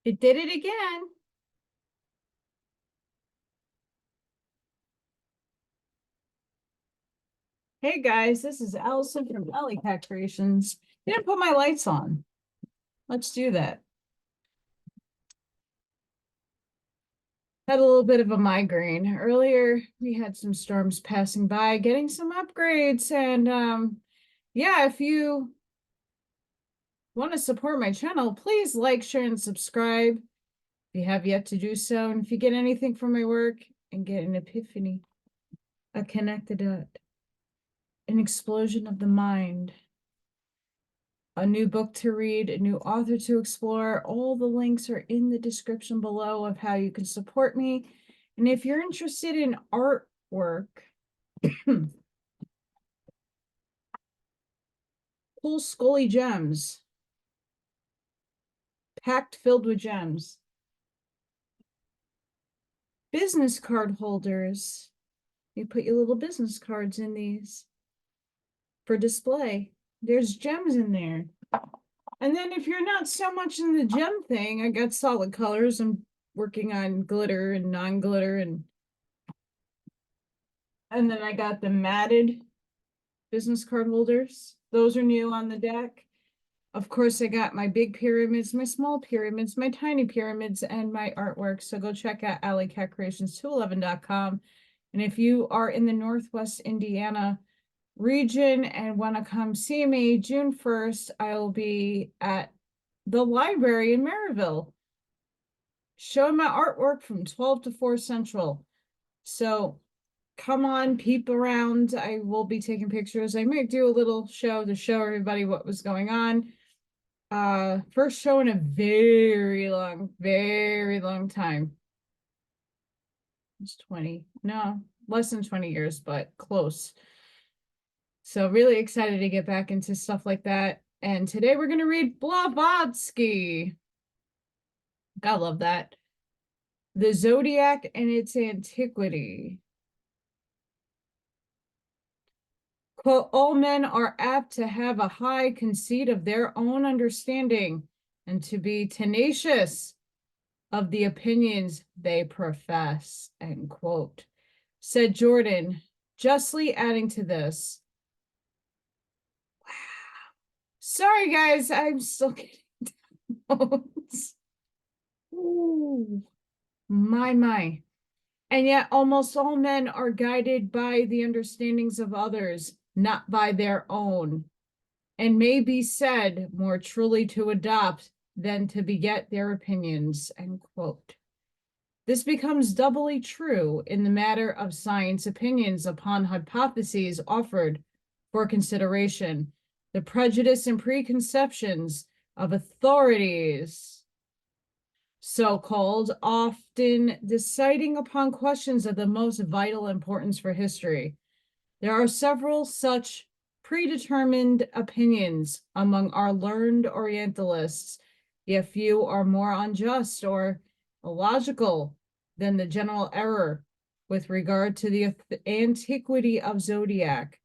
It did it again. Hey guys, this is Allison from Allylat Creations. Didn't put my lights on. Let's do that. Had a little bit of a migraine. Earlier, we had some storms passing by, getting some upgrades. And yeah, if you want to support my channel, please like, share, and subscribe if you have yet to do so. And if you get anything from my work and get an epiphany, a connected dot, an explosion of the mind, a new book to read, a new author to explore, all the links are in the description below of how you can support me. And if you're interested in artwork, cool Scully gems, packed filled with gems, business card holders. You put your little business cards in these for display. There's gems in there. And then if you're not so much in the gem thing, I got solid colors. I'm working on glitter and non-glitter, and then I got the matted business card holders. Those are new on the deck. Of course, I got my big pyramids, my small pyramids, my tiny pyramids, and my artwork. So go check out Allylatkreations211.com. And if you are in the Northwest Indiana region and want to come see me, June 1st, I will be at the library in Maryville showing my artwork from 12 to 4 Central. So come on, peep around. I will be taking pictures. I might do a little show to show everybody what was going on. First show in a very long time. It's 20, no, less than 20 years, but close. So really excited to get back into stuff like that. And today we're going to read Blavatsky. I love that. The Zodiac and Its Antiquity. Quote, all men are apt to have a high conceit of their own understanding and to be tenacious of the opinions they profess, end quote. Said Jordan, justly adding to this. Wow. Sorry, guys, I'm still getting downloads. Ooh, my. And yet almost all men are guided by the understandings of others, not by their own, and may be said more truly to adopt than to beget their opinions, end quote. This becomes doubly true in the matter of science opinions upon hypotheses offered for consideration, the prejudice and preconceptions of authorities, so-called, often deciding upon questions of the most vital importance for history. There are several such predetermined opinions among our learned Orientalists, yet few are more unjust or illogical than the general error with regard to the antiquity of Zodiac.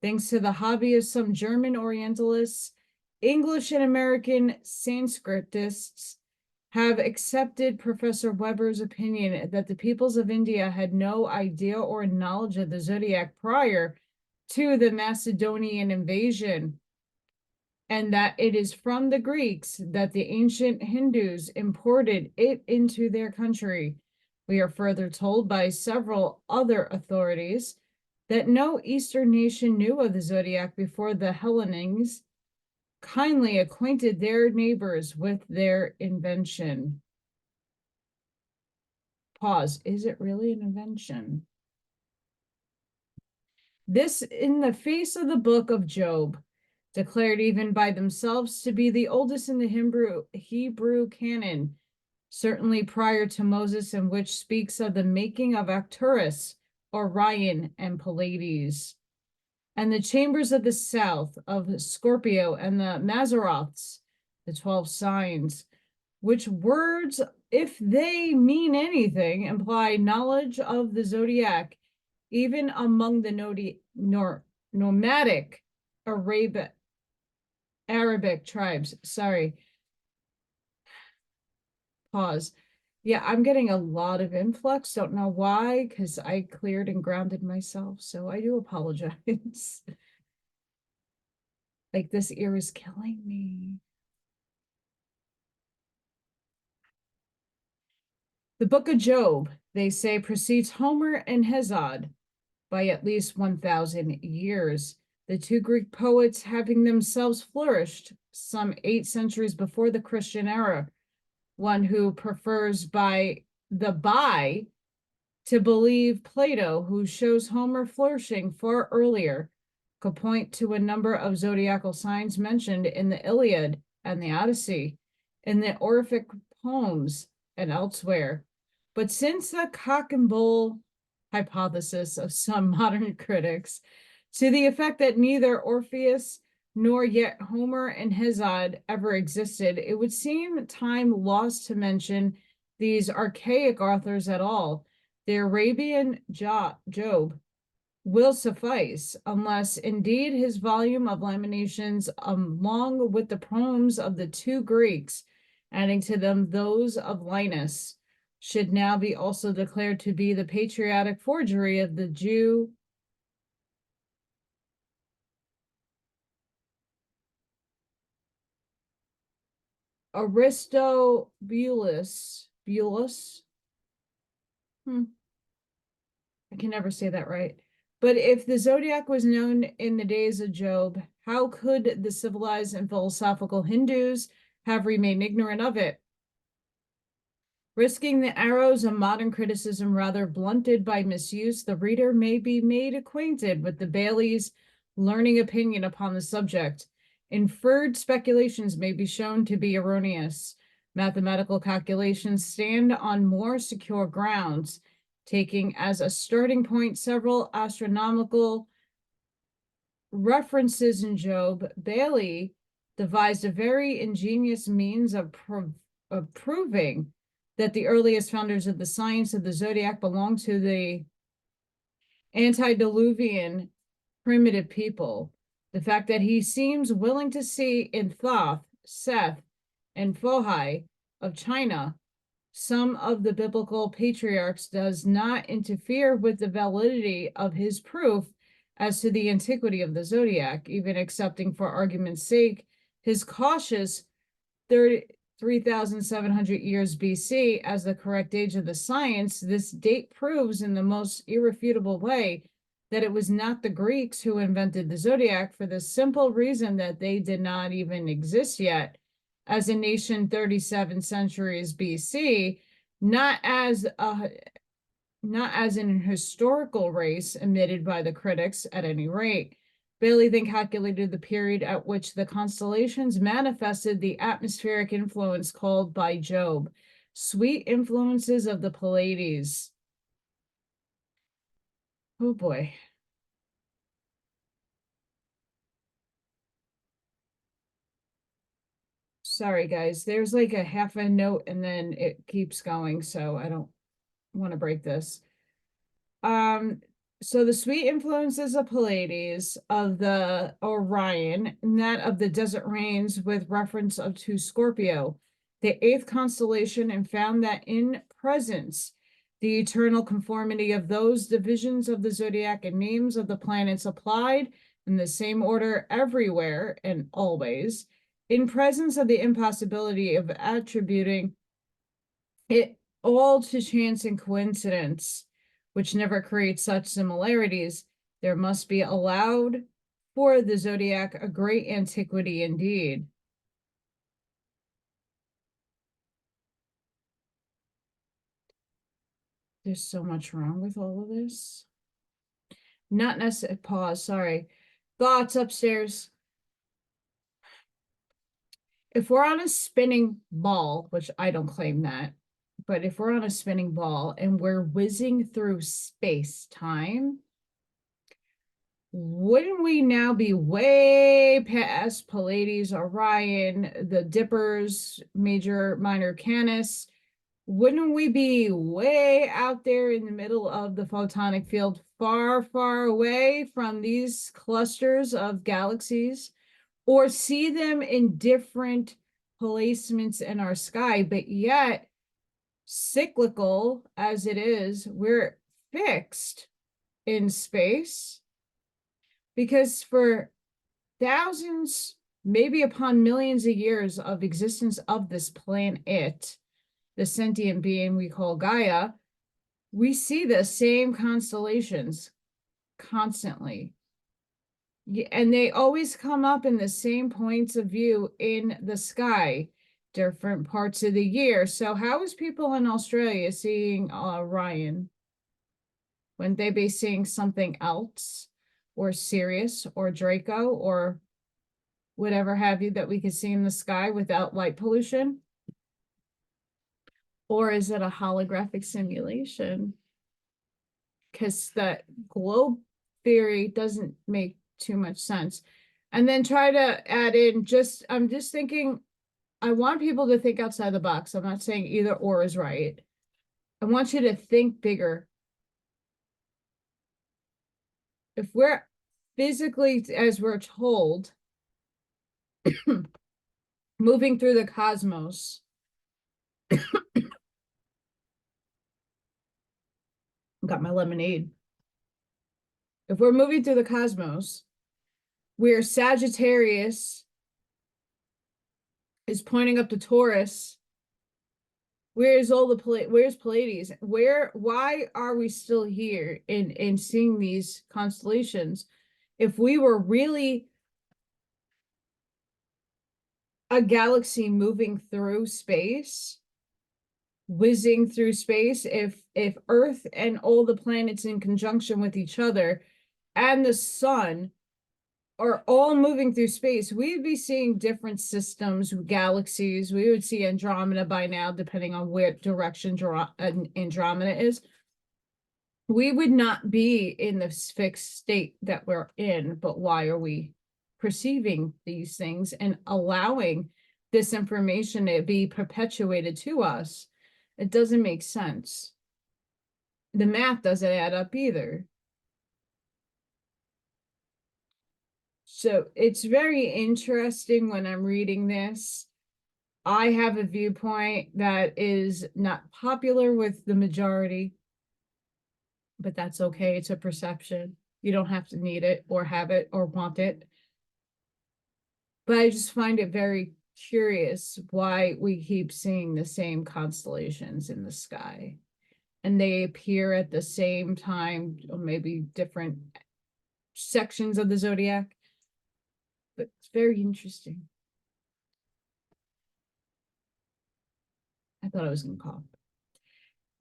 Thanks to the hobby of some German Orientalists, English and American Sanskritists have accepted Professor Weber's opinion that the peoples of India had no idea or knowledge of the Zodiac prior to the Macedonian invasion, and that it is from the Greeks that the ancient Hindus imported it into their country. We are further told by several other authorities that no Eastern nation knew of the Zodiac before the Hellenings kindly acquainted their neighbors with their invention. Pause. Is it really an invention? This in the face of the book of Job, declared even by themselves to be the oldest in the Hebrew canon, certainly prior to Moses, and which speaks of the making of Arcturus, Orion, and Pleiades, and the chambers of the south of Scorpio and the Mazzaroths, the 12 signs, which words, if they mean anything, imply knowledge of the zodiac, even among the nomadic Arabic tribes. Sorry. pause. Yeah, I'm getting a lot of influx. Don't know why, because I cleared and grounded myself. So I do apologize. Like this ear is killing me. The Book of Job, they say, precedes Homer and Hesiod by at least 1,000 years. The two Greek poets having themselves flourished some 8 centuries before the Christian era. One who prefers by to believe Plato, who shows Homer flourishing far earlier, could point to a number of zodiacal signs mentioned in the Iliad and the Odyssey, in the Orphic poems, and elsewhere. But since the cock and bull hypothesis of some modern critics, to the effect that neither Orpheus nor yet Homer and Hesiod ever existed, it would seem time lost to mention these archaic authors at all. The Arabian Job will suffice, unless indeed his volume of lamentations, along with the poems of the two Greeks, adding to them those of Linus, should now be also declared to be the patriotic forgery of the Jew Aristobulus. I can never say that right. But if the zodiac was known in the days of Job, how could the civilized and philosophical Hindus have remained ignorant of it? Risking the arrows of modern criticism rather blunted by misuse, the reader may be made acquainted with the Bailey's learning opinion upon the subject. Inferred speculations may be shown to be erroneous. Mathematical calculations stand on more secure grounds, taking as a starting point several astronomical references in Job. Bailey devised a very ingenious means of proving that the earliest founders of the science of the zodiac belonged to the antediluvian primitive people. The fact that he seems willing to see in Thoth, Seth, and Fohai of China some of the biblical patriarchs does not interfere with the validity of his proof as to the antiquity of the zodiac, even accepting for argument's sake his cautious 3,700 years BC as the correct age of the science. This date proves in the most irrefutable way that it was not the Greeks who invented the zodiac, for the simple reason that they did not even exist yet as a nation 37 centuries BC, not as an historical race admitted by the critics at any rate. Bailey then calculated the period at which the constellations manifested the atmospheric influence called by Job sweet influences of the Pleiades. Oh boy. Sorry, guys. There's like a half a note and then it keeps going, so I don't want to break this. So the sweet influences of Pleiades, of the Orion, and that of the desert rains with reference to Scorpio, the 8th constellation, and found that in presence, the eternal conformity of those divisions of the zodiac and names of the planets applied in the same order everywhere and always, in presence of the impossibility of attributing it all to chance and coincidence, which never creates such similarities, there must be allowed for the zodiac a great antiquity indeed. There's so much wrong with all of this. Not necessarily, pause, sorry. Thoughts upstairs. If we're on a spinning ball, which I don't claim that, but if we're on a spinning ball and we're whizzing through space-time, wouldn't we now be way past Pleiades, Orion, the Dippers, Major, Minor Canis? Wouldn't we be way out there in the middle of the photonic field, far, far away from these clusters of galaxies, or see them in different placements in our sky, but yet cyclical as it is, we're fixed in space, because for thousands, maybe upon millions of years of existence of this planet, the sentient being we call Gaia, we see the same constellations constantly. And they always come up in the same points of view in the sky, different parts of the year. So how is people in Australia seeing Orion? Wouldn't they be seeing something else, or Sirius, or Draco, or whatever have you that we could see in the sky without light pollution? Or is it a holographic simulation? Because the globe theory doesn't make too much sense. And then try to add in I'm just thinking, I want people to think outside the box. I'm not saying either or is right. I want you to think bigger. If we're physically, as we're told, moving through the cosmos, got my lemonade. If we're moving through the cosmos, where Sagittarius is pointing up to Taurus, where's Pleiades? Why are we still here in seeing these constellations? If we were really a galaxy moving through space, whizzing through space, if Earth and all the planets in conjunction with each other and the sun are all moving through space, we'd be seeing different systems, galaxies. We would see Andromeda by now, depending on where direction Andromeda is. We would not be in this fixed state that we're in, but why are we perceiving these things and allowing this information to be perpetuated to us? It doesn't make sense. The math doesn't add up either. So it's very interesting when I'm reading this. I have a viewpoint that is not popular with the majority, but that's okay. It's a perception. You don't have to need it or have it or want it. But I just find it very curious why we keep seeing the same constellations in the sky. And they appear at the same time, or maybe different sections of the zodiac. But it's very interesting. I thought I was going to call.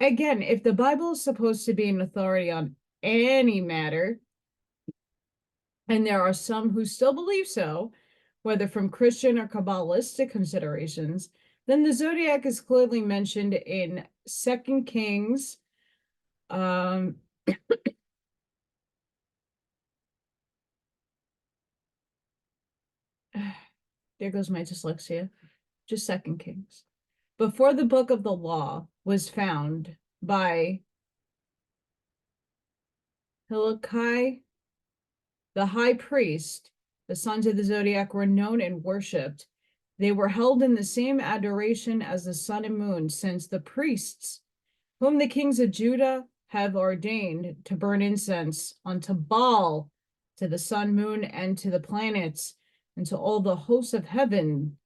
Again, if the Bible is supposed to be an authority on any matter, and there are some who still believe so, whether from Christian or Kabbalistic considerations, then the zodiac is clearly mentioned in 2 Kings. There goes my dyslexia. Just 2 Kings. Before the book of the law was found by Hilkiah, the high priest, the sons of the zodiac were known and worshipped. They were held in the same adoration as the sun and moon, since the priests, whom the kings of Judah have ordained to burn incense unto Baal, to the sun, moon, and to the planets, and to all the hosts of heaven,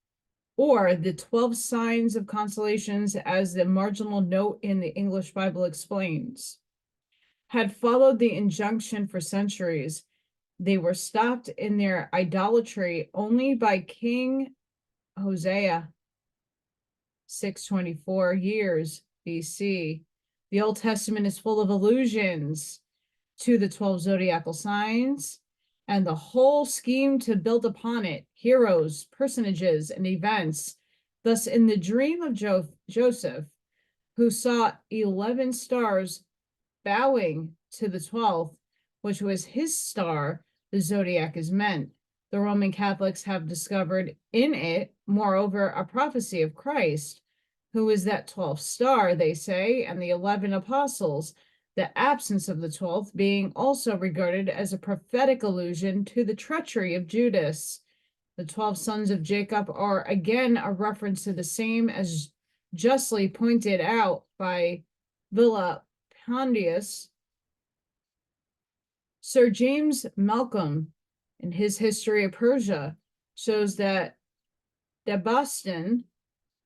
or the 12 signs of constellations, as the marginal note in the English Bible explains, had followed the injunction for centuries. They were stopped in their idolatry only by King Hosea, 624 years BC. The Old Testament is full of allusions to the 12 zodiacal signs and the whole scheme to build upon it, heroes, personages, and events. Thus, in the dream of Joseph, who saw 11 stars bowing to the 12th, which was his star, the zodiac is meant. The Roman Catholics have discovered in it, moreover, a prophecy of Christ, who is that 12th star, they say, and the 11 apostles, the absence of the 12th being also regarded as a prophetic allusion to the treachery of Judas. The 12 sons of Jacob are again a reference to the same as justly pointed out by Villa-Pondius, Sir James Malcolm, in his History of Persia, shows that Dabastan,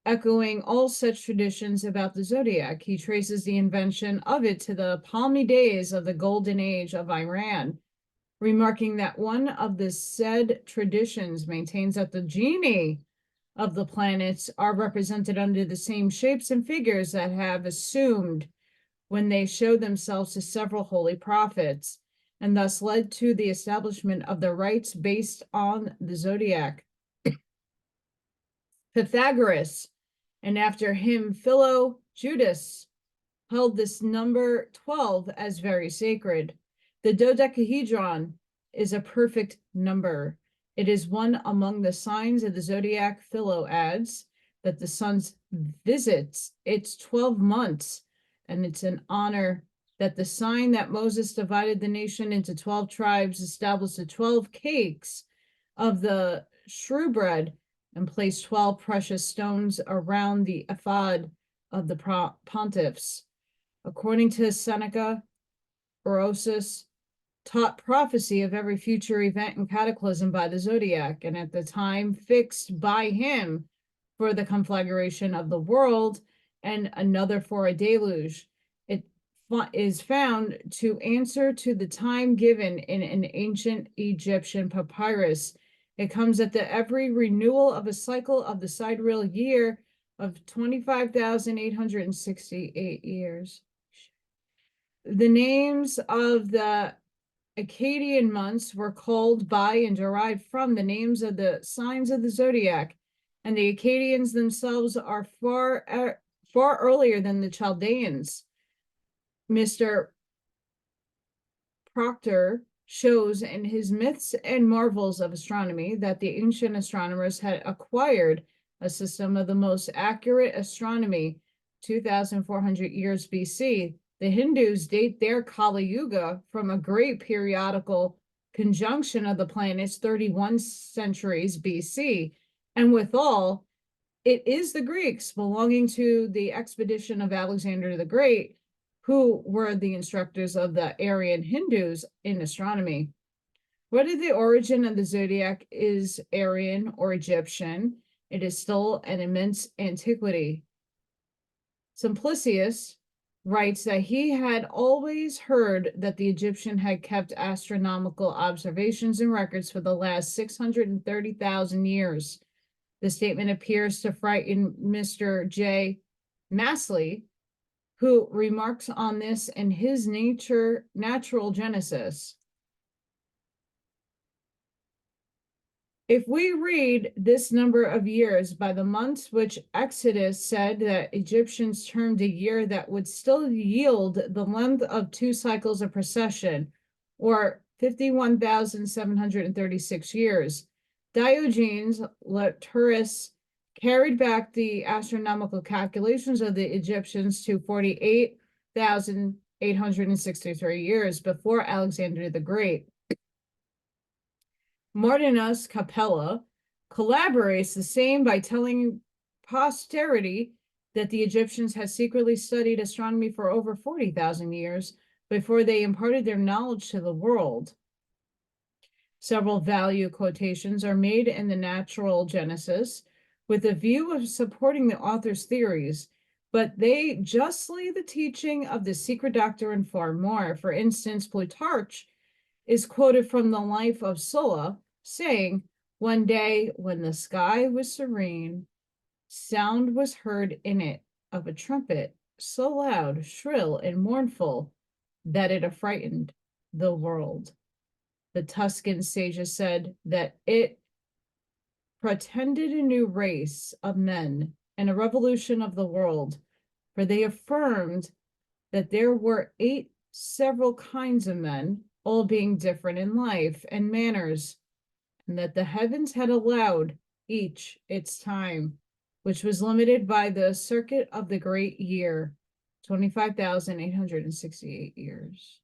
echoing all such traditions about the zodiac, he traces the invention of it to the palmy days of the golden age of Iran, remarking that one of the said traditions maintains that the genii of the planets are represented under the same shapes and figures that have assumed when they show themselves to several holy prophets, and thus led to the establishment of the rites based on the zodiac. Pythagoras, and after him Philo Judas, held this number 12 as very sacred. The dodecahedron is a perfect number. It is one among the signs of the zodiac. Philo adds that the sun's visits its 12 months, and it's an honor that the sign that Moses divided the nation into 12 tribes established the 12 cakes of the shewbread and placed 12 precious stones around the ephod of the pontiffs. According to Seneca, Orosius taught prophecy of every future event and cataclysm by the zodiac, and at the time fixed by him for the conflagration of the world and another for a deluge, it is found to answer to the time given in an ancient Egyptian papyrus. It comes at the every renewal of a cycle of the sidereal year of 25,868 years. The names of the Akkadian months were called by and derived from the names of the signs of the zodiac, and the Akkadians themselves are far earlier than the Chaldeans. Mr. Proctor shows in his Myths and Marvels of Astronomy that the ancient astronomers had acquired a system of the most accurate astronomy 2,400 years BC. The Hindus date their Kali Yuga from a great periodical conjunction of the planets 31 centuries BC, and withal, it is the Greeks belonging to the expedition of Alexander the Great who were the instructors of the Aryan Hindus in astronomy. Whether the origin of the zodiac is Aryan or Egyptian, it is still an immense antiquity. Simplicius writes that he had always heard that the Egyptian had kept astronomical observations and records for the last 630,000 years. The statement appears to frighten Mr. J. Masley, who remarks on this in his Natural Genesis. If we read this number of years by the months which Exodus said that Egyptians termed a year, that would still yield the length of 2 cycles of precession, or 51,736 years. Diogenes Laertius carried back the astronomical calculations of the Egyptians to 48,863 years before Alexander the Great. Martinus Capella collaborates the same by telling posterity that the Egyptians had secretly studied astronomy for over 40,000 years before they imparted their knowledge to the world. Several value quotations are made in the Natural Genesis with a view of supporting the author's theories, but they justly the teaching of the Secret Doctrine far more. For instance, Plutarch is quoted from the life of Sulla, saying, "One day when the sky was serene, sound was heard in it of a trumpet so loud, shrill, and mournful that it affrighted the world." The Tuscan sages said that it pretended a new race of men and a revolution of the world, for they affirmed that there were 8 several kinds of men, all being different in life and manners, and that the heavens had allowed each its time, which was limited by the circuit of the great year, 25,868 years.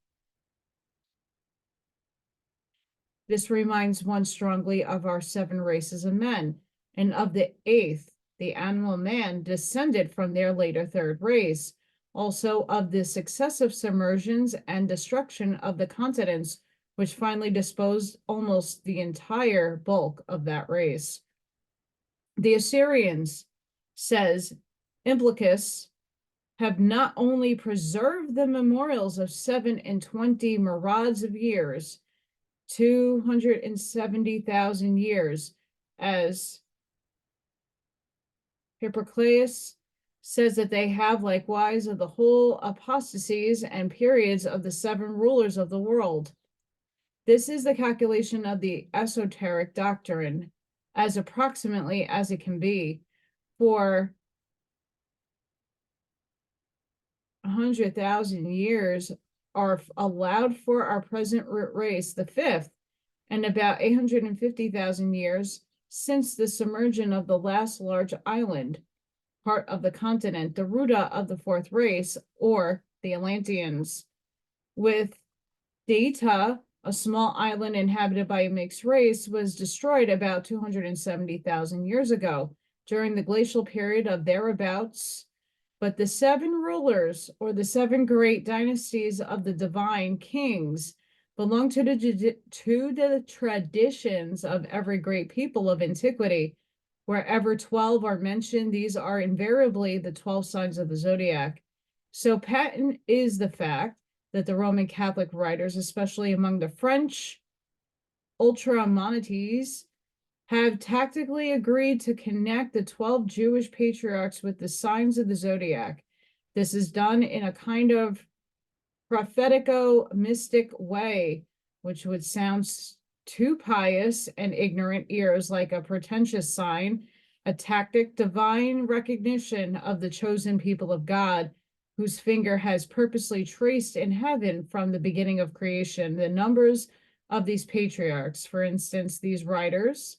This reminds one strongly of our 7 races of men, and of the 8th, the animal man, descended from their later third race, also of the successive submersions and destruction of the continents, which finally disposed almost the entire bulk of that race. The Assyrians, says Implicus, have not only preserved the memorials of 27 myriads of years, 270,000 years, as Hippocrates says that they have likewise of the whole apostasies and periods of the 7 rulers of the world. This is the calculation of the esoteric doctrine, as approximately as it can be, for 100,000 years are allowed for our present race, the 5th, and about 850,000 years since the submersion of the last large island, part of the continent, the Ruta of the 4th race, or the Atlanteans. With Data, a small island inhabited by a mixed race, was destroyed about 270,000 years ago during the glacial period of thereabouts. But the 7 rulers, or the 7 great dynasties of the divine kings, belong to the traditions of every great people of antiquity. Wherever 12 are mentioned, these are invariably the 12 signs of the zodiac. So patent is the fact that the Roman Catholic writers, especially among the French ultramontanes, have tactically agreed to connect the 12 Jewish patriarchs with the signs of the zodiac. This is done in a kind of prophetico-mystic way, which would sound to pious and ignorant ears like a pretentious sign, a tactic, divine recognition of the chosen people of God, whose finger has purposely traced in heaven from the beginning of creation the numbers of these patriarchs. For instance, these writers,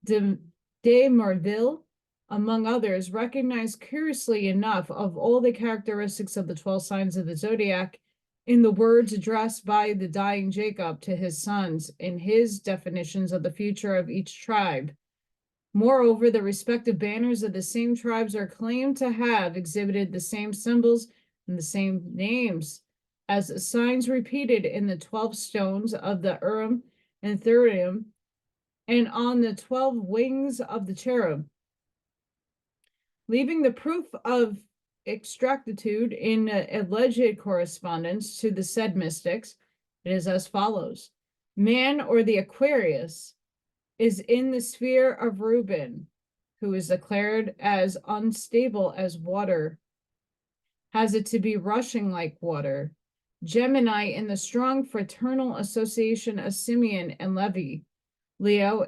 de Marville, among others, recognize curiously enough of all the characteristics of the 12 signs of the zodiac in the words addressed by the dying Jacob to his sons in his definitions of the future of each tribe. Moreover, the respective banners of the same tribes are claimed to have exhibited the same symbols and the same names as signs repeated in the 12 stones of the Urim and Thummim and on the 12 wings of the cherub. Leaving the proof of exactitude in alleged correspondence to the said mystics, it is as follows. Man, or the Aquarius, is in the sphere of Reuben, who is declared as unstable as water, has it to be rushing like water. Gemini in the strong fraternal association of Simeon and Levi. Leo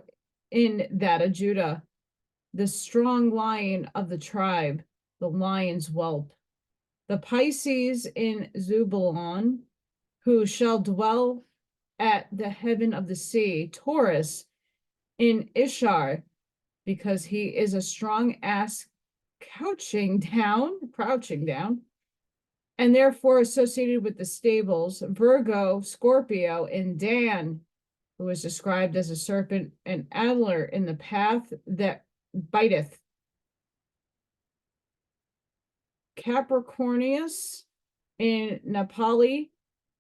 in that of Judah, the strong lion of the tribe, the lion's whelp. The Pisces in Zebulon, who shall dwell at the heaven of the sea. Taurus in Ishar, because he is a strong ass crouching down, and therefore associated with the stables. Virgo, Scorpio in Dan, who is described as a serpent and adder in the path that biteth. Capricornus in Nepali,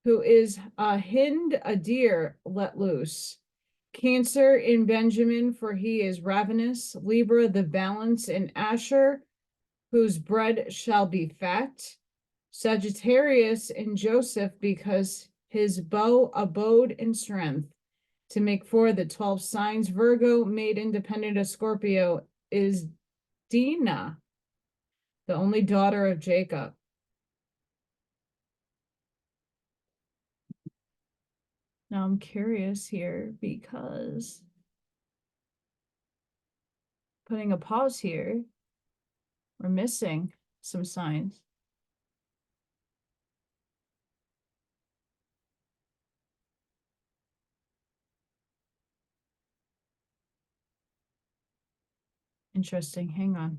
who is a hind, a deer let loose. Cancer in Benjamin, for he is ravenous. Libra, the balance in Asher, whose bread shall be fat. Sagittarius in Joseph, because his bow abode in strength. To make for the 12 signs, Virgo, made independent of Scorpio, is Dinah, the only daughter of Jacob. Now I'm curious here because putting a pause here, we're missing some signs. Interesting. Hang on.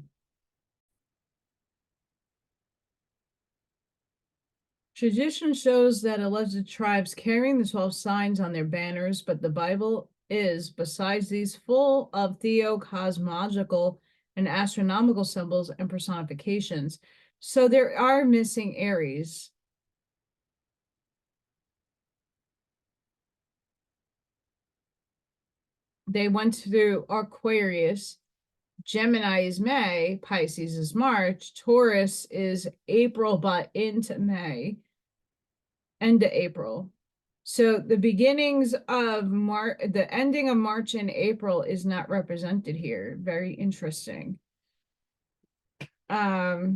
Tradition shows that alleged tribes carrying the 12 signs on their banners, but the Bible is, besides these, full of theocosmological and astronomical symbols and personifications. So there are missing Aries. They went through Aquarius. Gemini is May, Pisces is March, Taurus is April, but into May, end of April. So the beginnings of March, the ending of March and April is not represented here. Very interesting. Yeah.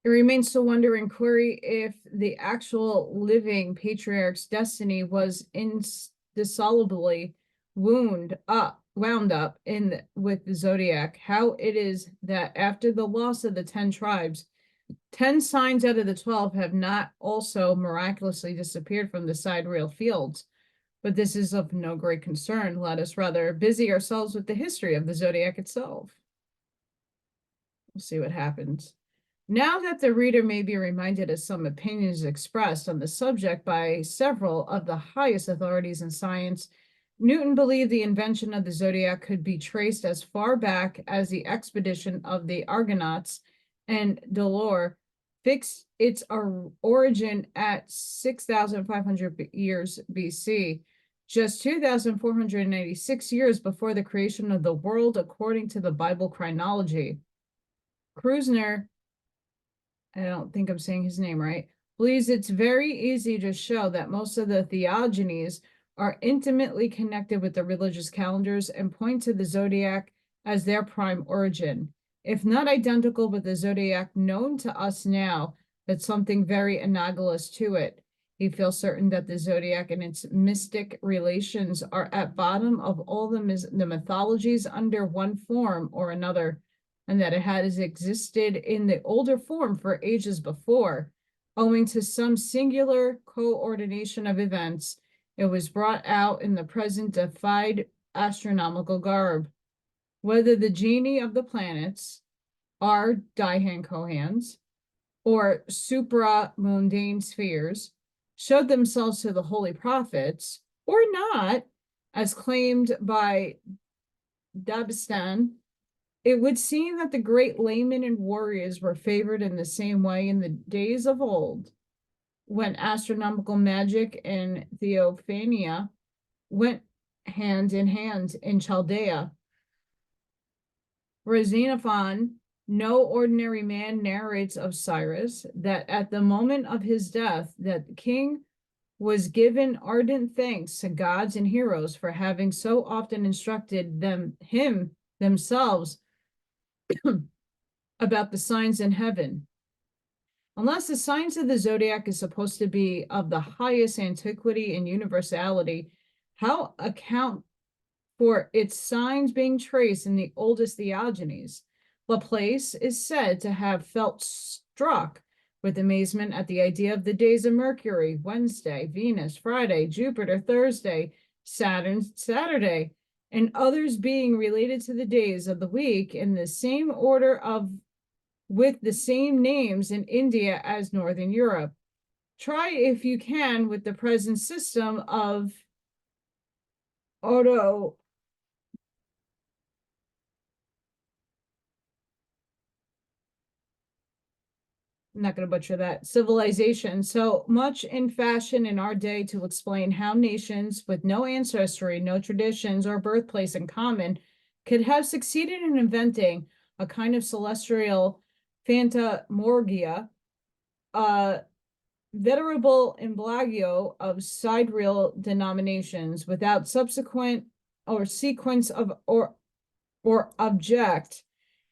It remains to wonder and query if the actual living patriarch's destiny was indissolubly wound up with the zodiac. How it is that after the loss of the 10 tribes, 10 signs out of the 12 have not also miraculously disappeared from the sidereal fields. But this is of no great concern. Let us rather busy ourselves with the history of the zodiac itself. We'll see what happens. Now that the reader may be reminded of some opinions expressed on the subject by several of the highest authorities in science, Newton believed the invention of the zodiac could be traced as far back as the expedition of the Argonauts, and Delors fixed its origin at 6,500 years BC, just 2,496 years before the creation of the world, according to the Bible chronology. Krusner, I don't think I'm saying his name right, believes it's very easy to show that most of the theogonies are intimately connected with the religious calendars and point to the zodiac as their prime origin. If not identical with the zodiac known to us now, but something very analogous to it. He feels certain that the zodiac and its mystic relations are at bottom of all the mythologies under one form or another, and that it has existed in the older form for ages before. Owing to some singular coordination of events, it was brought out in the present deified astronomical garb. Whether the genii of the planets are Dihan Kohans or supra-mundane spheres showed themselves to the holy prophets, or not, as claimed by Dabistan, it would seem that the great laymen and warriors were favored in the same way in the days of old, when astronomical magic and theophania went hand in hand in Chaldea. Xenophon, no ordinary man, narrates of Cyrus that at the moment of his death, that the king was given ardent thanks to gods and heroes for having so often instructed him themselves about the signs in heaven. Unless the signs of the zodiac is supposed to be of the highest antiquity and universality, how account for its signs being traced in the oldest theogonies? Laplace is said to have felt struck with amazement at the idea of the days of Mercury, Wednesday, Venus, Friday, Jupiter, Thursday, Saturn, Saturday, and others being related to the days of the week in the same order with the same names in India as Northern Europe. Try if you can with the present system of I'm not going to butcher that, civilization, so much in fashion in our day to explain how nations with no ancestry, no traditions, or birthplace in common could have succeeded in inventing a kind of celestial phantasmagoria, venerable imbroglio of sidereal denominations without subsequent or sequence of or object,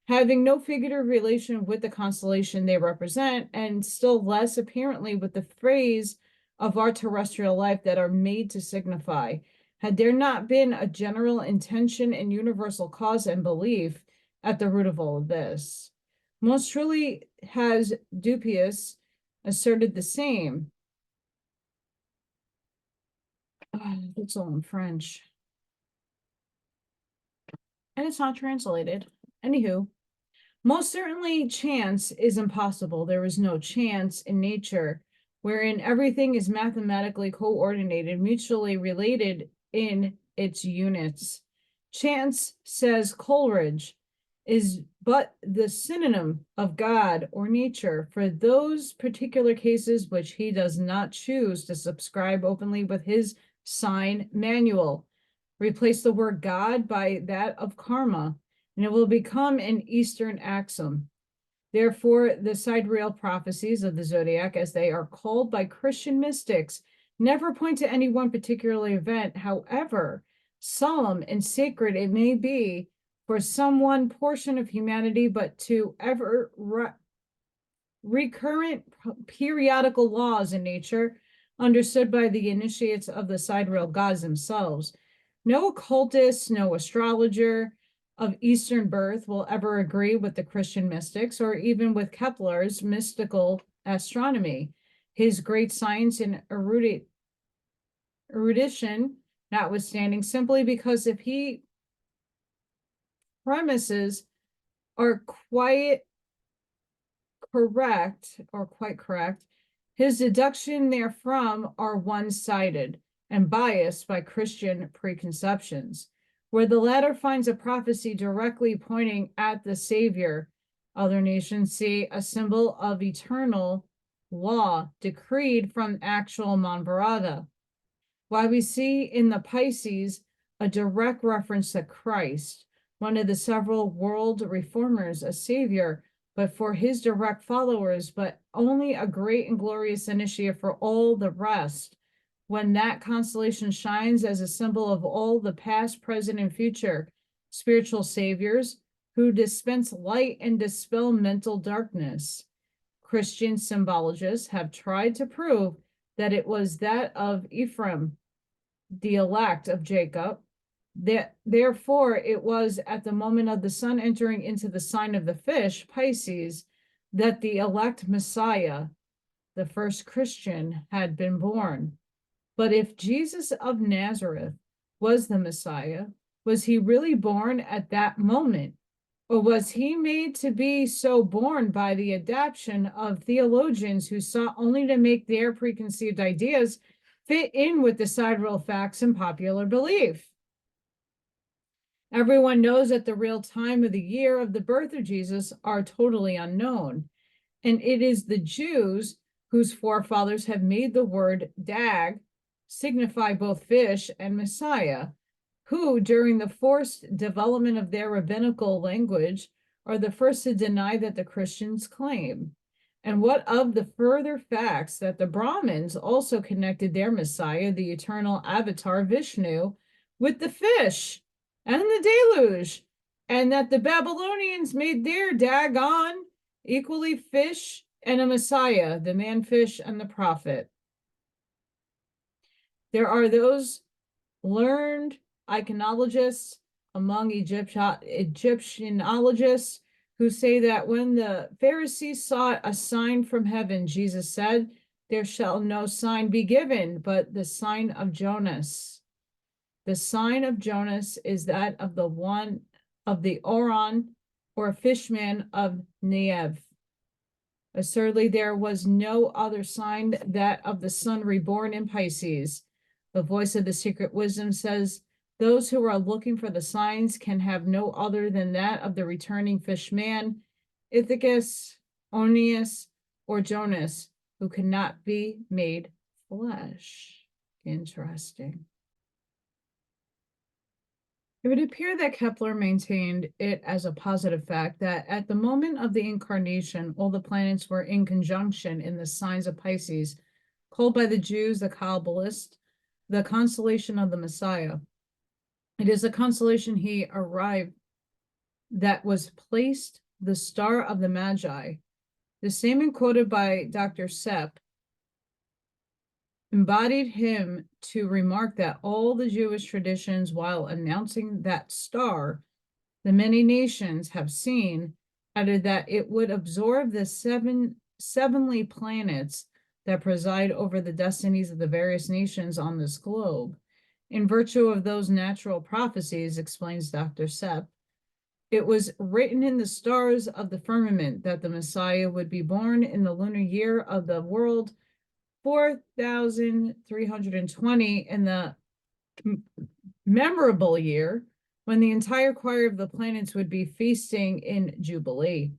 having no figurative relation with the constellation they represent, and still less apparently with the phrase of our terrestrial life that are made to signify. Had there not been a general intention and universal cause and belief at the root of all of this? Most truly has Dupuis asserted the same. It's all in French. And it's not translated. Anywho, most certainly chance is impossible. There is no chance in nature. wherein everything is mathematically coordinated, mutually related in its units. Chance, says Coleridge, is but the synonym of God or nature for those particular cases which he does not choose to subscribe openly with his sign manual. Replace the word God by that of karma, and it will become an Eastern axiom. Therefore, the sidereal prophecies of the zodiac, as they are called by Christian mystics, never point to any one particular event, however solemn and sacred it may be for some one portion of humanity, but to ever recurrent periodical laws in nature, understood by the initiates of the sidereal gods themselves. No occultist, no astrologer of Eastern birth will ever agree with the Christian mystics or even with Kepler's mystical astronomy. His great science and erudition notwithstanding, simply because if he premises are quite correct, his deduction therefrom are one-sided and biased by Christian preconceptions. Where the latter finds a prophecy directly pointing at the Savior, other nations see a symbol of eternal law decreed from actual Manvarada. While we see in the Pisces a direct reference to Christ, one of the several world reformers, a savior, but for his direct followers, but only a great and glorious initiate for all the rest. When that constellation shines as a symbol of all the past, present, and future spiritual saviors who dispense light and dispel mental darkness. Christian symbologists have tried to prove that it was that of Ephraim, the elect of Jacob. Therefore, it was at the moment of the sun entering into the sign of the fish, Pisces, that the elect Messiah, the first Christian, had been born. But if Jesus of Nazareth was the Messiah, was he really born at that moment? Or was he made to be so born by the adaptation of theologians who sought only to make their preconceived ideas fit in with the sidereal facts and popular belief? Everyone knows that the real time of the year of the birth of Jesus are totally unknown. And it is the Jews whose forefathers have made the word dag signify both fish and Messiah, who, during the forced development of their rabbinical language, are the first to deny that the Christians claim. And what of the further facts that the Brahmins also connected their Messiah, the eternal avatar Vishnu, with the fish and the deluge, and that the Babylonians made their Dagon equally fish and a Messiah, the man-fish and the prophet. There are those learned iconologists among Egyptianologists who say that when the Pharisees sought a sign from heaven, Jesus said, "There shall no sign be given but the sign of Jonas." The sign of Jonas is that of the one of the Oron, or fishman of Neev. Assuredly, there was no other sign that of the sun reborn in Pisces. The voice of the secret wisdom says, those who are looking for the signs can have no other than that of the returning fishman, Ithacus, Onius, or Jonas, who cannot be made flesh. Interesting. It would appear that Kepler maintained it as a positive fact that at the moment of the incarnation, all the planets were in conjunction in the signs of Pisces, called by the Jews, the Kabbalists, the constellation of the Messiah. It is a constellation he arrived that was placed the star of the Magi. The statement quoted by Dr. Sepp embodied him to remark that all the Jewish traditions, while announcing that star, the many nations have seen, added that it would absorb the seven heavenly planets that preside over the destinies of the various nations on this globe. In virtue of those natural prophecies, explains Dr. Sepp, it was written in the stars of the firmament that the Messiah would be born in the lunar year of the world 4,320 in the memorable year when the entire choir of the planets would be feasting in Jubilee.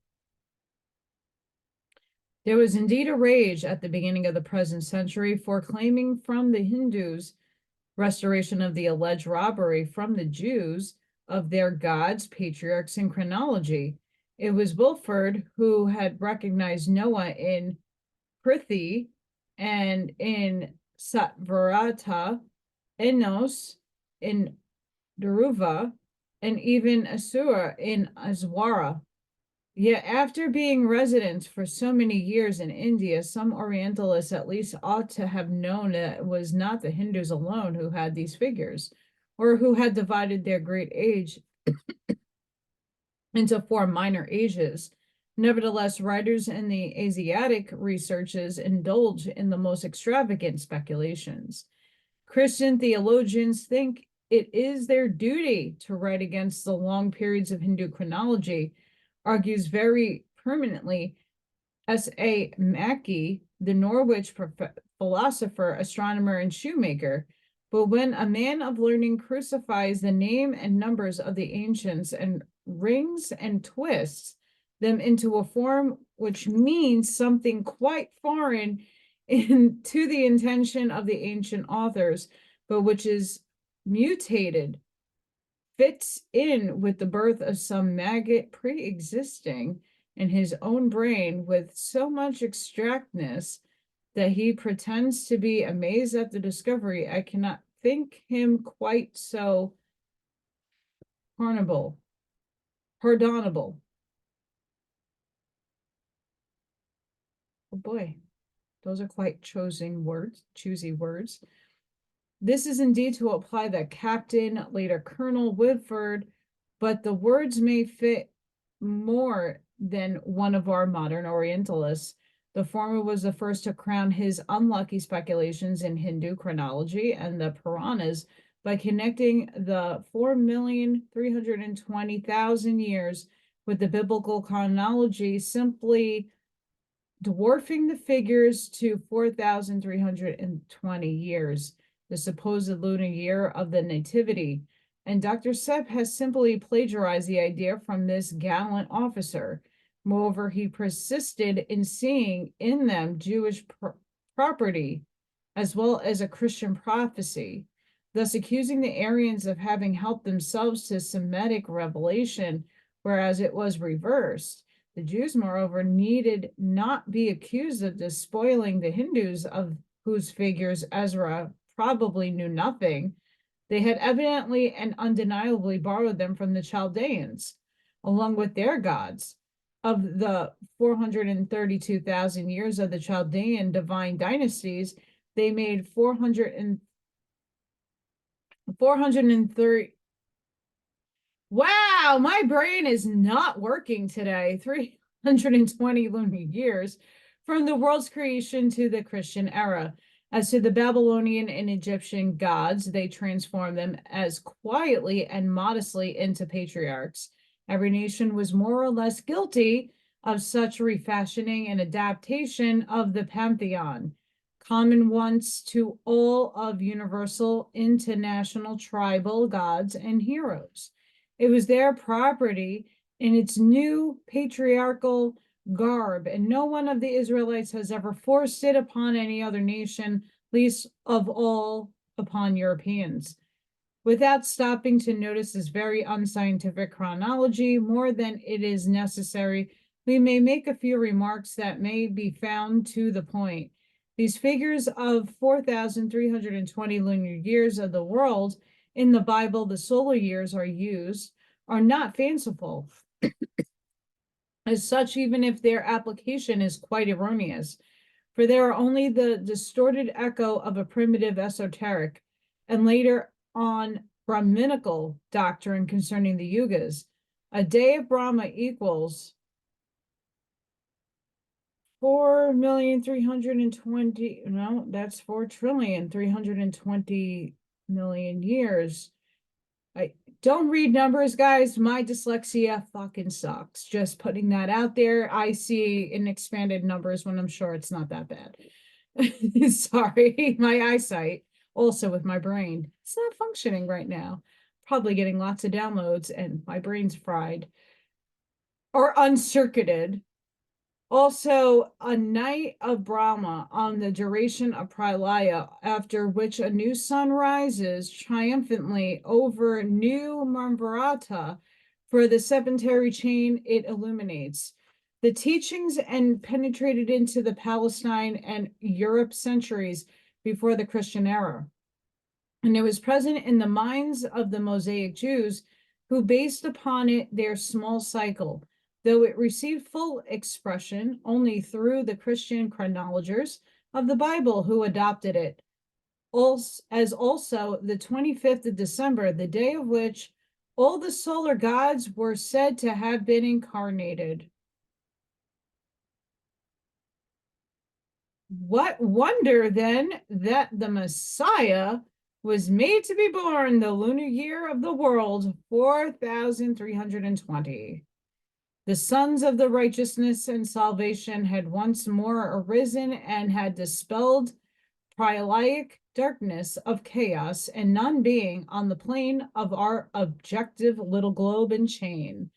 There was indeed a rage at the beginning of the present century for claiming from the Hindus restoration of the alleged robbery from the Jews of their gods, patriarchs, and chronology. It was Wilford who had recognized Noah in Prithi and in Satvarata, Enos in Dharuva, and even Asura in Aswara. Yet after being residents for so many years in India, some Orientalists at least ought to have known that it was not the Hindus alone who had these figures, or who had divided their great age into 4 minor ages. Nevertheless, writers in the Asiatic researches indulge in the most extravagant speculations. Christian theologians think it is their duty to write against the long periods of Hindu chronology, argues very permanently S.A. Mackey, the Norwich philosopher, astronomer, and shoemaker. But when a man of learning crucifies the name and numbers of the ancients and rings and twists them into a form which means something quite foreign to the intention of the ancient authors, but which is mutated, fits in with the birth of some maggot pre-existing in his own brain with so much exactness that he pretends to be amazed at the discovery, I cannot think him quite so pardonable. Oh boy, those are quite choosy words. This is indeed to apply the captain, later Colonel Woodford, but the words may fit more than one of our modern Orientalists. The former was the first to crown his unlucky speculations in Hindu chronology and the Puranas by connecting the 4,320,000 years with the biblical chronology, simply dwarfing the figures to 4,320 years, the supposed lunar year of the Nativity. And Dr. Sepp has simply plagiarized the idea from this gallant officer. Moreover, he persisted in seeing in them Jewish property as well as a Christian prophecy, thus accusing the Aryans of having helped themselves to Semitic revelation, whereas it was reversed. The Jews, moreover, needed not be accused of despoiling the Hindus, of whose figures Ezra probably knew nothing. They had evidently and undeniably borrowed them from the Chaldeans, along with their gods. Of the 432,000 years of the Chaldean divine dynasties, they made 430. Wow, my brain is not working today. 320 lunar years from the world's creation to the Christian era. As to the Babylonian and Egyptian gods, they transformed them as quietly and modestly into patriarchs. Every nation was more or less guilty of such refashioning and adaptation of the pantheon, common once to all of universal, international, tribal gods and heroes. It was their property in its new patriarchal garb, and no one of the Israelites has ever forced it upon any other nation, least of all upon Europeans. Without stopping to notice this very unscientific chronology more than it is necessary, we may make a few remarks that may be found to the point. These figures of 4,320 lunar years of the world in the Bible, the solar years are used, are not fanciful. As such, even if their application is quite erroneous, for they are only the distorted echo of a primitive esoteric and later on Brahminical doctrine concerning the yugas. A day of Brahma equals 4,320,000, no, that's 4,320,000,000 years. I don't read numbers, guys. My dyslexia fucking sucks. Just putting that out there. I see in expanded numbers when I'm sure it's not that bad. Sorry, my eyesight, also with my brain. It's not functioning right now. Probably getting lots of downloads and my brain's fried or uncircuited. Also, a night of Brahma on the duration of Pralaya, after which a new sun rises triumphantly over New Mambarata for the septenary chain it illuminates. The teachings and penetrated into the Palestine and Europe centuries before the Christian era. And it was present in the minds of the Mosaic Jews who based upon it their small cycle, though it received full expression only through the Christian chronologers of the Bible who adopted it, as also the 25th of December, the day of which all the solar gods were said to have been incarnated. What wonder then that the Messiah was made to be born the lunar year of the world 4320. The sons of the righteousness and salvation had once more arisen and had dispelled pralaic darkness of chaos and non-being on the plane of our objective little globe and chain.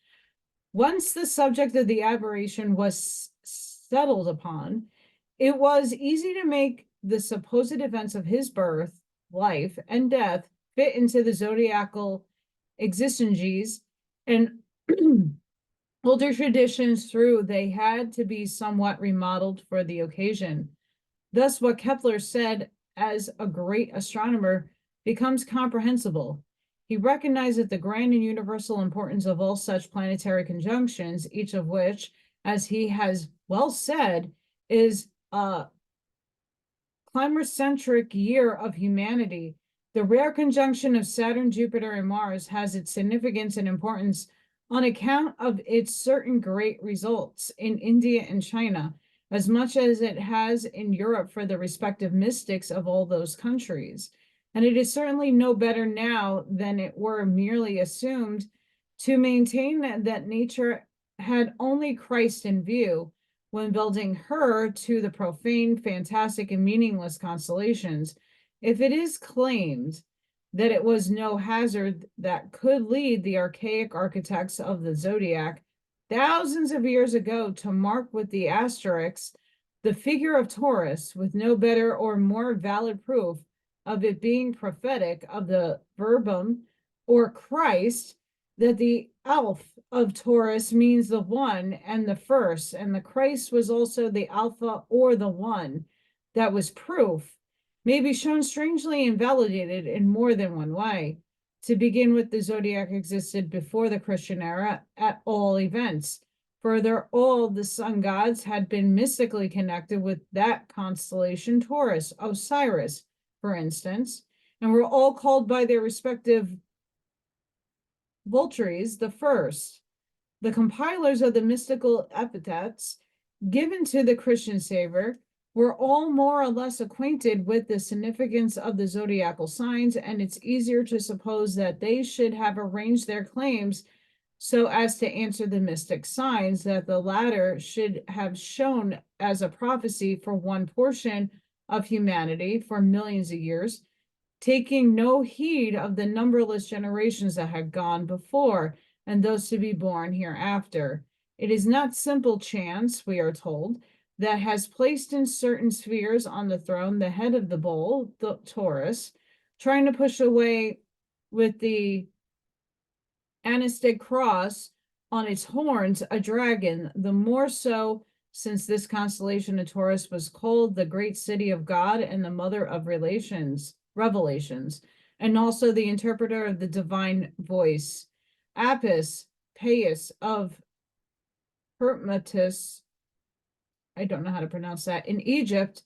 Once the subject of the aberration was settled upon, it was easy to make the supposed events of his birth, life, and death fit into the zodiacal existences and older traditions through they had to be somewhat remodeled for the occasion. Thus, what Kepler said as a great astronomer becomes comprehensible. He recognized that the grand and universal importance of all such planetary conjunctions, each of which, as he has well said, is a climacentric year of humanity. The rare conjunction of Saturn, Jupiter, and Mars has its significance and importance on account of its certain great results in India and China, as much as it has in Europe for the respective mystics of all those countries. And it is certainly no better now than it were merely assumed to maintain that nature had only Christ in view when building her to the profane, fantastic, and meaningless constellations. If it is claimed that it was no hazard that could lead the archaic architects of the zodiac thousands of years ago to mark with the asterisk the figure of Taurus, with no better or more valid proof of it being prophetic of the verbum or Christ, that the Alpha of Taurus means the one and the first, and the Christ was also the Alpha or the one, that was proof, may be shown strangely invalidated in more than one way. To begin with, the zodiac existed before the Christian era at all events. Further, all the sun gods had been mystically connected with that constellation Taurus, Osiris, for instance, and were all called by their respective Vultures the first. The compilers of the mystical epithets given to the Christian Savior were all more or less acquainted with the significance of the zodiacal signs, and it's easier to suppose that they should have arranged their claims so as to answer the mystic signs, that the latter should have shown as a prophecy for one portion of humanity for millions of years, taking no heed of the numberless generations that had gone before and those to be born hereafter. It is not simple chance, we are told, that has placed in certain spheres on the throne the head of the bull, the Taurus, trying to push away with the anistic cross on its horns a dragon, the more so since this constellation of Taurus was called the great city of God and the mother of revelations, and also the interpreter of the divine voice. Apis, Pais of Hermetus, I don't know how to pronounce that, in Egypt,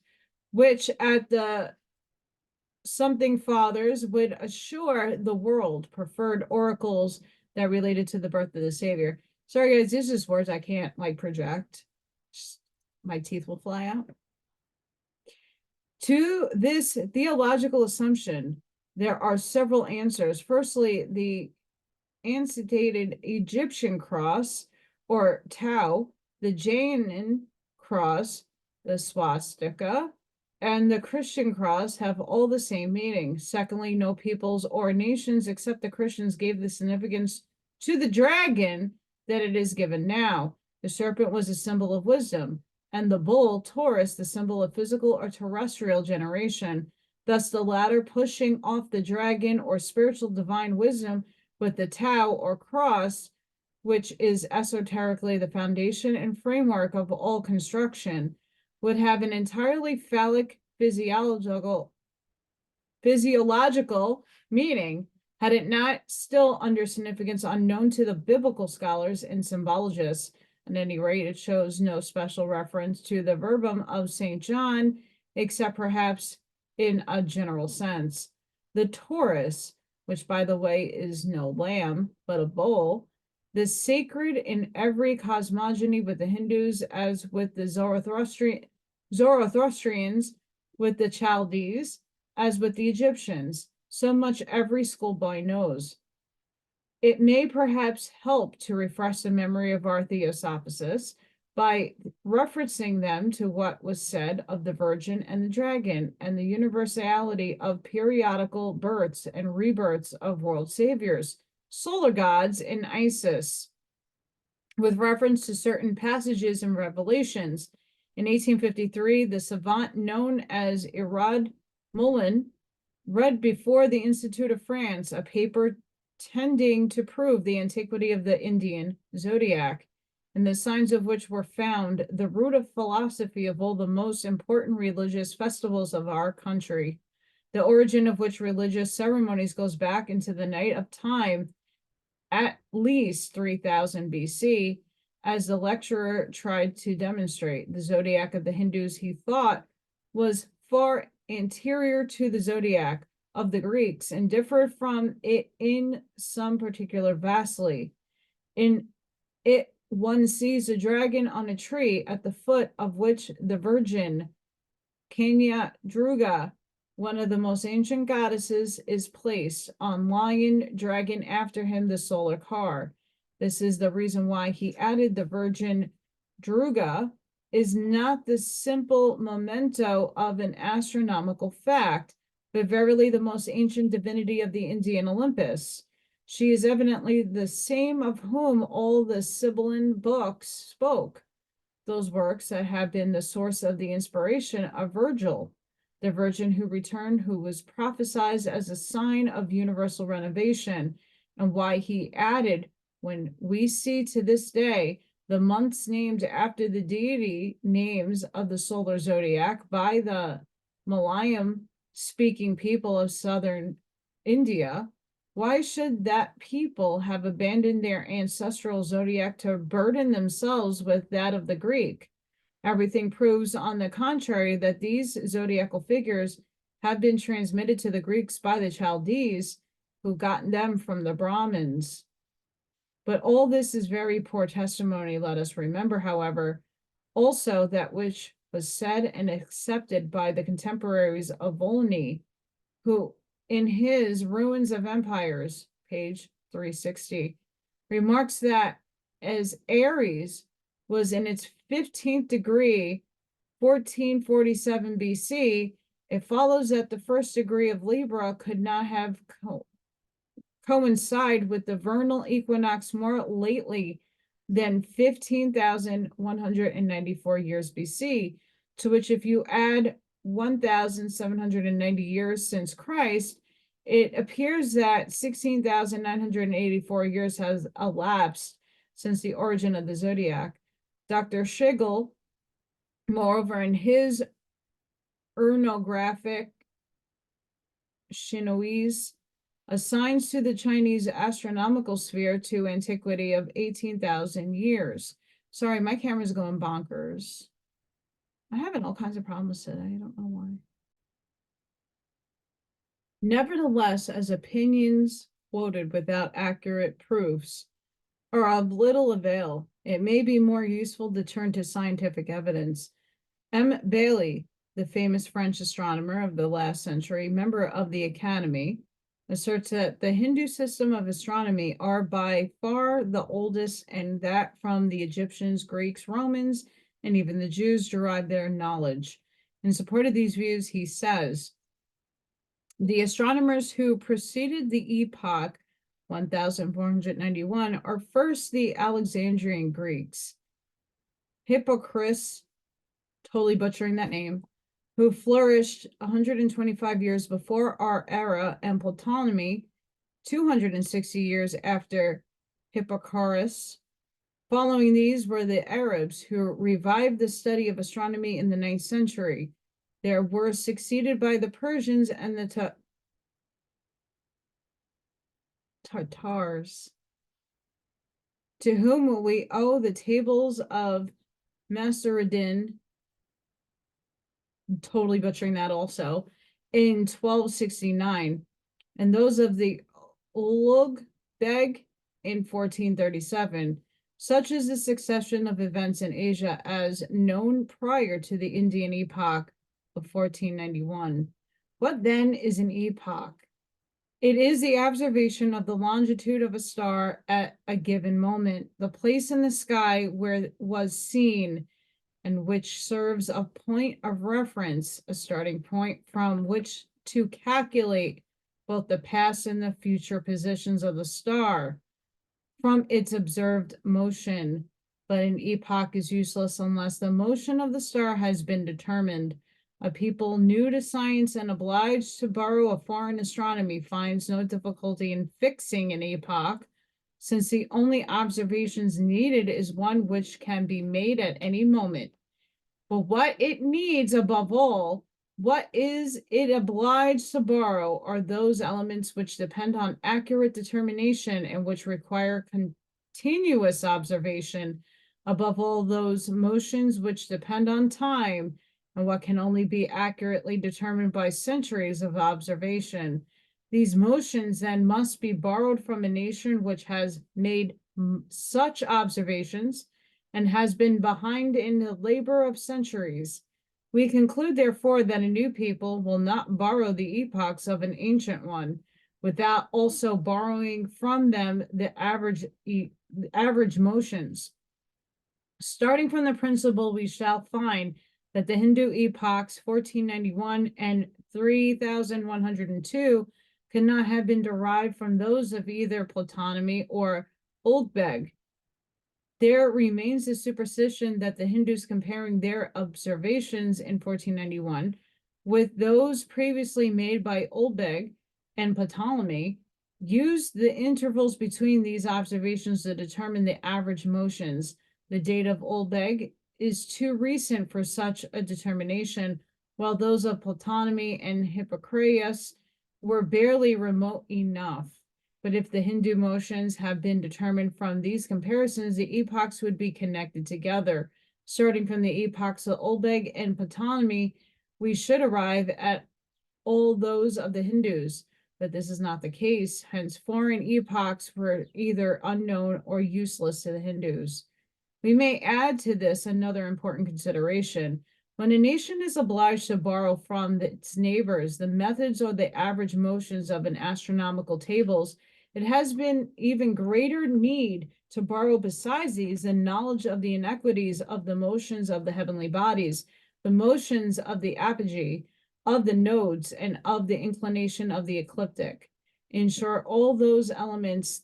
which at the something fathers would assure the world preferred oracles that related to the birth of the Savior. Sorry, guys, these are just words I can't project. Just, my teeth will fly out. To this theological assumption, there are several answers. Firstly, the ancedated Egyptian cross, or Tau, the Jainan cross, the swastika, and the Christian cross have all the same meaning. Secondly, no peoples or nations except the Christians gave the significance to the dragon that it is given now. The serpent was a symbol of wisdom, and the bull, Taurus, the symbol of physical or terrestrial generation. Thus, the latter pushing off the dragon or spiritual divine wisdom with the Tao or cross, which is esoterically the foundation and framework of all construction, would have an entirely phallic physiological meaning, had it not still under significance unknown to the biblical scholars and symbologists. At any rate, it shows no special reference to the verbum of St. John, except perhaps in a general sense. The Taurus, which by the way is no lamb, but a bull, the sacred in every cosmogony with the Hindus as with the Zoroastrians, with the Chaldees, as with the Egyptians. So much every schoolboy knows. It may perhaps help to refresh the memory of our Theosophists by referencing them to what was said of the Virgin and the Dragon and the universality of periodical births and rebirths of world saviors, solar gods, and Isis, with reference to certain passages and revelations. In 1853, the savant known as Irad Moulin read before the Institute of France a paper tending to prove the antiquity of the Indian zodiac, and the signs of which were found the root of philosophy of all the most important religious festivals of our country, the origin of which religious ceremonies goes back into the night of time, at least 3000 BC, as the lecturer tried to demonstrate. The zodiac of the Hindus, he thought, was far anterior to the zodiac of the Greeks and differed from it in some particular vastly. In it, one sees a dragon on a tree at the foot of which the Virgin Kanya Druga, one of the most ancient goddesses, is placed. On lion dragon after him the solar car. This is the reason why he added the Virgin Druga is not the simple memento of an astronomical fact, but verily the most ancient divinity of the Indian Olympus. She is evidently the same of whom all the Sibylline books spoke, those works that have been the source of the inspiration of Virgil, the Virgin who returned, who was prophesied as a sign of universal renovation, and why he added, when we see to this day the months named after the deity names of the solar zodiac by the Malayalam speaking people of southern India, why should that people have abandoned their ancestral zodiac to burden themselves with that of the Greek? Everything proves, on the contrary, that these zodiacal figures have been transmitted to the Greeks by the Chaldees, who got them from the Brahmins. But all this is very poor testimony. Let us remember, however, also that which was said and accepted by the contemporaries of Volney, who in his Ruins of Empires, page 360, remarks that as Aries was in its 15th degree, 1447 BC, it follows that the first degree of Libra could not have coincide with the vernal equinox more lately than 15,194 years BC, to which if you add 1,790 years since Christ, it appears that 16,984 years has elapsed since the origin of the zodiac. Dr. Schigel, moreover, in his urnographic Shinoise, assigns to the Chinese astronomical sphere to antiquity of 18,000 years. Sorry, my camera's going bonkers. I'm having all kinds of problems today. I don't know why. Nevertheless, as opinions quoted without accurate proofs are of little avail, it may be more useful to turn to scientific evidence. M. Bailly, the famous French astronomer of the last century, member of the Academy, asserts that the Hindu system of astronomy are by far the oldest, and that from the Egyptians, Greeks, Romans, and even the Jews derive their knowledge. In support of these views, he says, the astronomers who preceded the epoch 1491 are first the Alexandrian Greeks, Hippocrates, totally butchering that name, who flourished 125 years before our era, and Ptolemy, 260 years after Hippocrates. Following these were the Arabs, who revived the study of astronomy in the 9th century. They were succeeded by the Persians and the Tatars, to whom we owe the tables of Nasruddin, totally butchering that also, in 1269, and those of the Ulugh Beg in 1437. Such is the succession of events in Asia as known prior to the Indian epoch of 1491. What then is an epoch? It is the observation of the longitude of a star at a given moment, the place in the sky where it was seen, and which serves a point of reference, a starting point from which to calculate both the past and the future positions of the star from its observed motion. But an epoch is useless unless the motion of the star has been determined. A people new to science and obliged to borrow a foreign astronomy finds no difficulty in fixing an epoch, since the only observations needed is one which can be made at any moment. But what it needs above all, what is it obliged to borrow, are those elements which depend on accurate determination and which require continuous observation, above all those motions which depend on time, and what can only be accurately determined by centuries of observation. These motions then must be borrowed from a nation which has made such observations and has been behind in the labor of centuries. We conclude, therefore, that a new people will not borrow the epochs of an ancient one, without also borrowing from them the average motions. Starting from the principle, we shall find that the Hindu epochs 1491 and 3102 cannot have been derived from those of either Ptolemy or Ulugh. There remains the superstition that the Hindus, comparing their observations in 1491 with those previously made by Ulugh and Ptolemy, used the intervals between these observations to determine the average motions. The date of Ulugh is too recent for such a determination, while those of Ptolemy and Hippocrates were barely remote enough. But if the Hindu motions have been determined from these comparisons, the epochs would be connected together. Starting from the epochs of Ulugh and Ptolemy, we should arrive at all those of the Hindus. But this is not the case. Hence, foreign epochs were either unknown or useless to the Hindus. We may add to this another important consideration. When a nation is obliged to borrow from its neighbors the methods or the average motions of an astronomical tables, it has been even greater need to borrow besides these the knowledge of the inequities of the motions of the heavenly bodies, the motions of the apogee, of the nodes, and of the inclination of the ecliptic. In short, all those elements,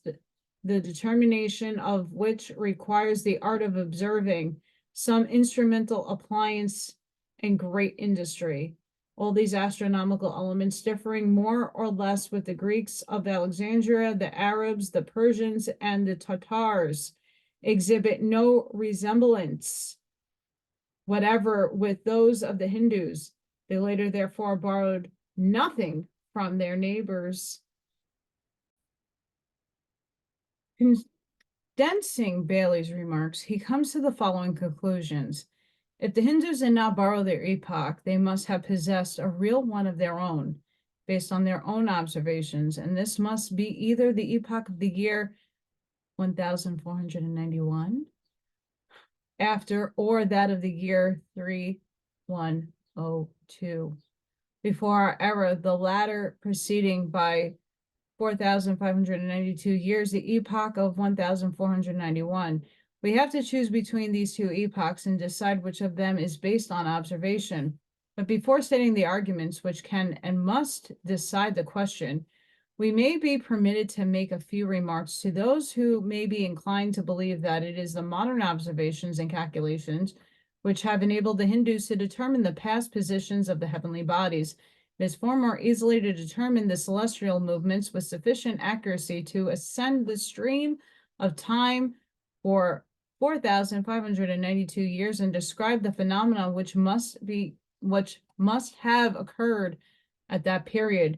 the determination of which requires the art of observing, some instrumental appliance, and great industry. All these astronomical elements, differing more or less with the Greeks of Alexandria, the Arabs, the Persians, and the Tatars, exhibit no resemblance whatever with those of the Hindus. They later, therefore, borrowed nothing from their neighbors. Condensing Bailey's remarks, he comes to the following conclusions. If the Hindus did not borrow their epoch, they must have possessed a real one of their own, based on their own observations, and this must be either the epoch of the year 1491 after, or that of the year 3102 before our era, the latter preceding by 4,592 years the epoch of 1491. We have to choose between these two epochs and decide which of them is based on observation. But before stating the arguments which can and must decide the question, we may be permitted to make a few remarks to those who may be inclined to believe that it is the modern observations and calculations which have enabled the Hindus to determine the past positions of the heavenly bodies. It is far more easily to determine the celestial movements with sufficient accuracy to ascend the stream of time for 4,592 years and describe the phenomena which must have occurred at that period.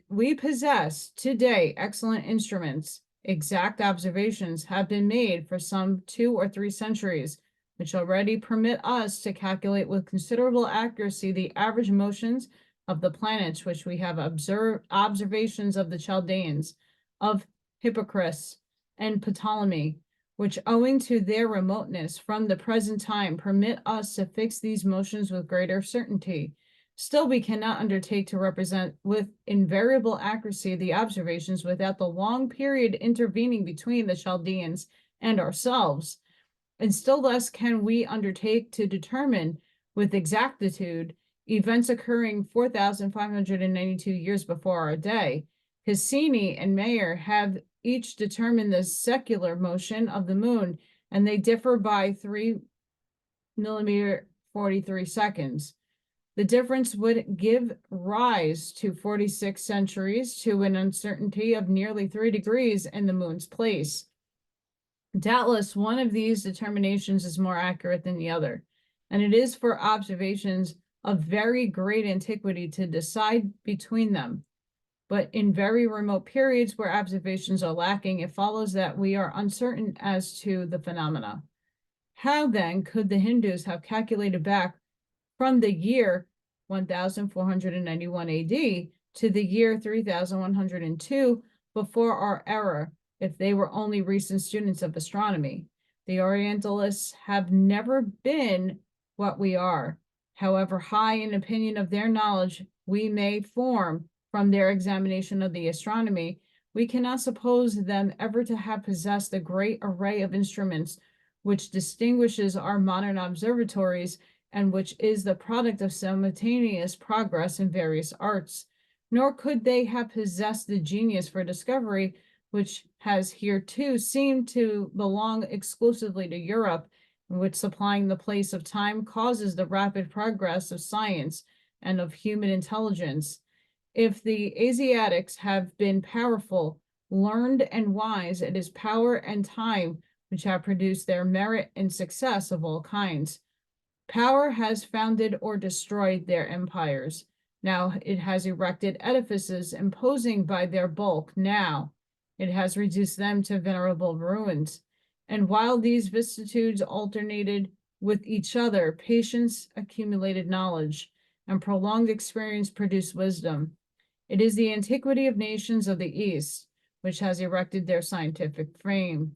We possess today excellent instruments. Exact observations have been made for some 2 or 3 centuries, which already permit us to calculate with considerable accuracy the average motions of the planets, which we have observed observations of the Chaldeans, of Hippocrates and Ptolemy, which, owing to their remoteness from the present time, permit us to fix these motions with greater certainty. Still, we cannot undertake to represent with invariable accuracy the observations without the long period intervening between the Chaldeans and ourselves, and still less can we undertake to determine with exactitude events occurring 4,592 years before our day. Cassini and Mayer have each determined the secular motion of the moon, and they differ by 3 millimeter 43 seconds. The difference would give rise to 46 centuries to an uncertainty of nearly 3 degrees in the moon's place. Doubtless, one of these determinations is more accurate than the other, and it is for observations of very great antiquity to decide between them. But in very remote periods where observations are lacking, it follows that we are uncertain as to the phenomena. How then could the Hindus have calculated back from the year 1491 AD to the year 3102 before our era if they were only recent students of astronomy? The Orientalists have never been what we are. However high an opinion of their knowledge we may form from their examination of the astronomy, we cannot suppose them ever to have possessed the great array of instruments which distinguishes our modern observatories and which is the product of simultaneous progress in various arts. Nor could they have possessed the genius for discovery which has hereto seemed to belong exclusively to Europe, in which supplying the place of time causes the rapid progress of science and of human intelligence. If the Asiatics have been powerful, learned, and wise, it is power and time which have produced their merit and success of all kinds. Power has founded or destroyed their empires. Now it has erected edifices imposing by their bulk. Now it has reduced them to venerable ruins. And while these vicissitudes alternated with each other, patience accumulated knowledge, and prolonged experience produced wisdom. It is the antiquity of nations of the East which has erected their scientific frame.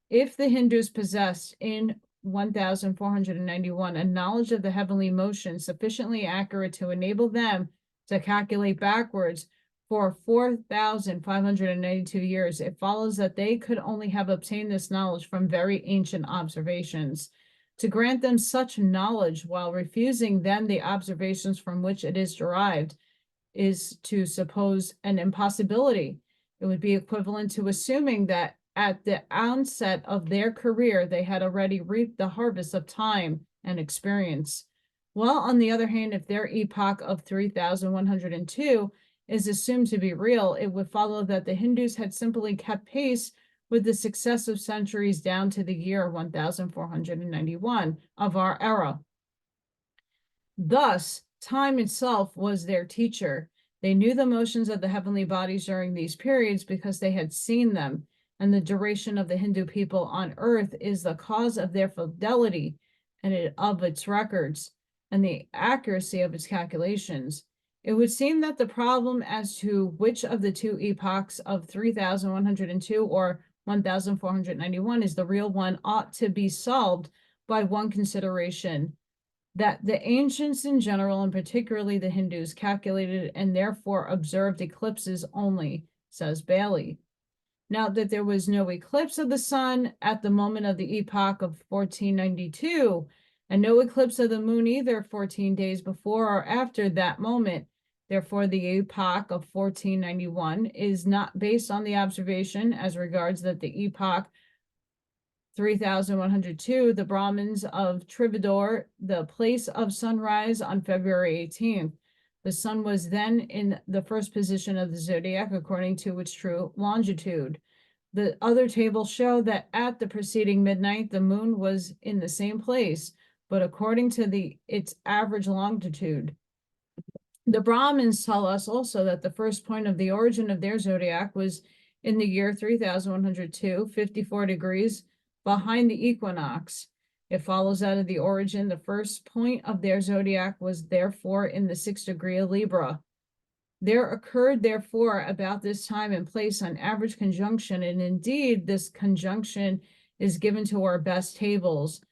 If the Hindus possessed in 1491 a knowledge of the heavenly motion sufficiently accurate to enable them to calculate backwards for 4,592 years, it follows that they could only have obtained this knowledge from very ancient observations. To grant them such knowledge while refusing them the observations from which it is derived is to suppose an impossibility. It would be equivalent to assuming that at the onset of their career, they had already reaped the harvest of time and experience. While, on the other hand, if their epoch of 3,102 is assumed to be real, it would follow that the Hindus had simply kept pace with the successive centuries down to the year 1491 of our era. Thus, time itself was their teacher. They knew the motions of the heavenly bodies during these periods because they had seen them, and the duration of the Hindu people on earth is the cause of their fidelity and of its records and the accuracy of its calculations. It would seem that the problem as to which of the two epochs of 3,102 or 1,491 is the real one ought to be solved by one consideration, that the ancients in general, and particularly the Hindus, calculated and therefore observed eclipses only, says Bailey. Now that there was no eclipse of the sun at the moment of the epoch of 1492, and no eclipse of the moon either 14 days before or after that moment. Therefore, the epoch of 1491 is not based on the observation as regards that the epoch 3102, the Brahmins of Trivandrum, the place of sunrise on February 18th. The sun was then in the first position of the zodiac according to its true longitude. The other tables show that at the preceding midnight, the moon was in the same place, but according to its average longitude. The Brahmins tell us also that the first point of the origin of their zodiac was in the year 3102, 54 degrees behind the equinox. It follows out of the origin. The first point of their zodiac was therefore in the 6th degree of Libra. There occurred, therefore, about this time and place an average conjunction, and indeed this conjunction is given to our best tables.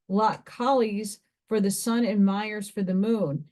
Lot Kali's for the sun and Myers for the moon.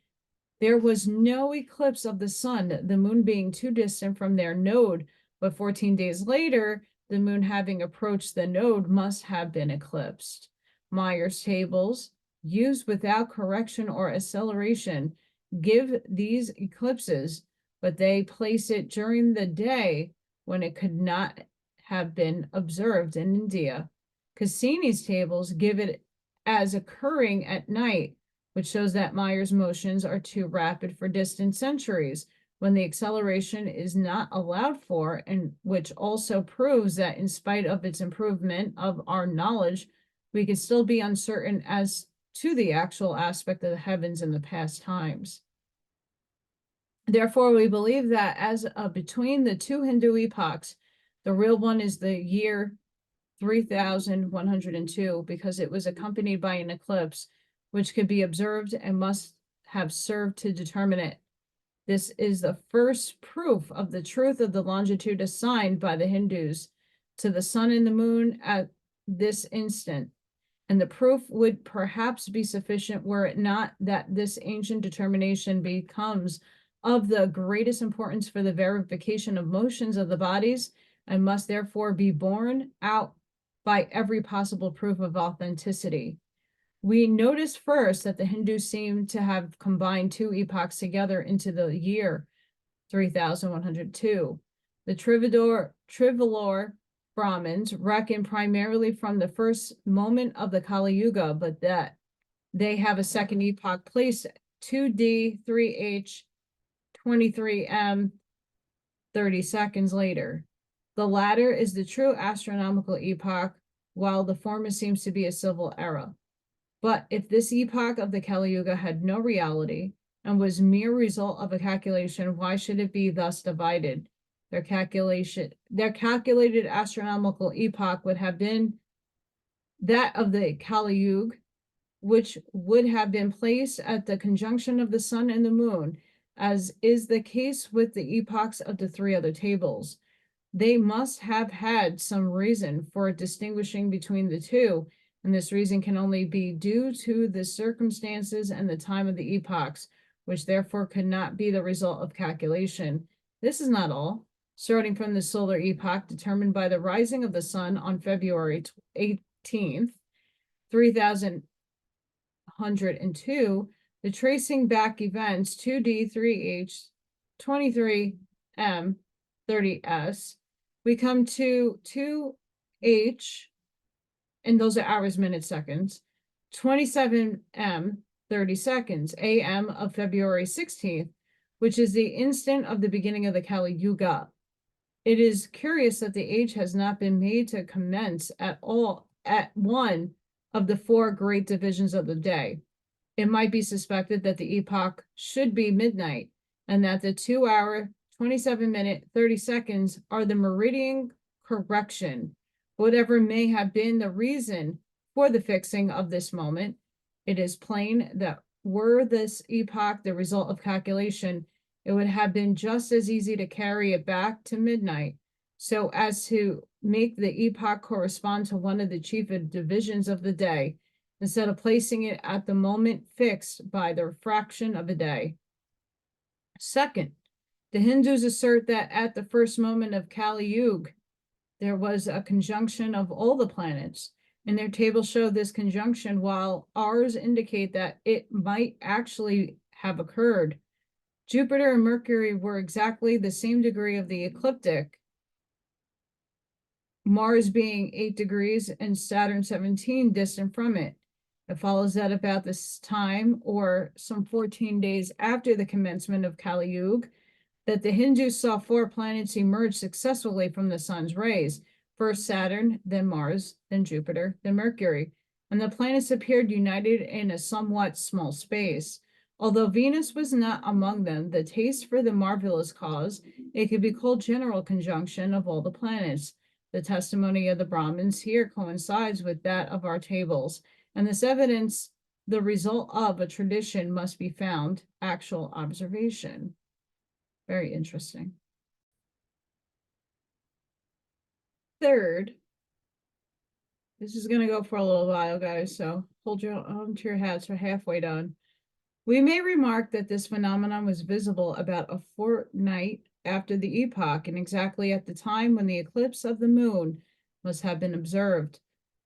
There was no eclipse of the sun, the moon being too distant from their node, but 14 days later, the moon having approached the node must have been eclipsed. Myers tables, used without correction or acceleration, give these eclipses, but they place it during the day when it could not have been observed in India. Cassini's tables give it as occurring at night, which shows that Myers' motions are too rapid for distant centuries when the acceleration is not allowed for, and which also proves that in spite of its improvement of our knowledge, we could still be uncertain as to the actual aspect of the heavens in the past times. Therefore, we believe that as between the two Hindu epochs, the real one is the year 3102 because it was accompanied by an eclipse, which could be observed and must have served to determine it. This is the first proof of the truth of the longitude assigned by the Hindus to the sun and the moon at this instant. And the proof would perhaps be sufficient were it not that this ancient determination becomes of the greatest importance for the verification of motions of the bodies and must therefore be borne out by every possible proof of authenticity. We notice first that the Hindus seem to have combined two epochs together into the year 3102. The Trivandrum Brahmins reckon primarily from the first moment of the Kali Yuga, but that they have a second epoch placed 2D, 3H, 23M, 30 seconds later. The latter is the true astronomical epoch, while the former seems to be a civil era. But if this epoch of the Kali Yuga had no reality and was mere result of a calculation, why should it be thus divided? Their calculated astronomical epoch would have been that of the Kali Yuga, which would have been placed at the conjunction of the sun and the moon, as is the case with the epochs of the three other tables. They must have had some reason for distinguishing between the two, and this reason can only be due to the circumstances and the time of the epochs, which therefore could not be the result of calculation. This is not all. Starting from the solar epoch determined by the rising of the sun on February 18th, 3102, the tracing back events 2D, 3H, 23M, 30S, we come to 2H, and those are hours, minutes, seconds, 27M, 30 seconds, AM of February 16th, which is the instant of the beginning of the Kali Yuga. It is curious that the age has not been made to commence at all at one of the four great divisions of the day. It might be suspected that the epoch should be midnight, and that the 2 hour, 27 minute, 30 seconds are the meridian correction. Whatever may have been the reason for the fixing of this moment, it is plain that were this epoch the result of calculation, it would have been just as easy to carry it back to midnight, so as to make the epoch correspond to one of the chief divisions of the day, instead of placing it at the moment fixed by the fraction of a day. Second, the Hindus assert that at the first moment of Kali Yuga, there was a conjunction of all the planets. And their tables show this conjunction, while ours indicate that it might actually have occurred. Jupiter and Mercury were exactly the same degree of the ecliptic, Mars being 8 degrees and Saturn 17 distant from it. It follows that about this time, or some 14 days after the commencement of Kali Yuga, that the Hindus saw 4 planets emerge successfully from the sun's rays. First Saturn, then Mars, then Jupiter, then Mercury, and the planets appeared united in a somewhat small space. Although Venus was not among them, the taste for the marvelous cause, it could be called general conjunction of all the planets. The testimony of the Brahmins here coincides with that of our tables, and this evidence, the result of a tradition, must be found actual observation. Very interesting. Third, this is going to go for a little while, guys, so hold your onto your hats. We're halfway done. We may remark that this phenomenon was visible about a fortnight after the epoch, and exactly at the time when the eclipse of the moon must have been observed,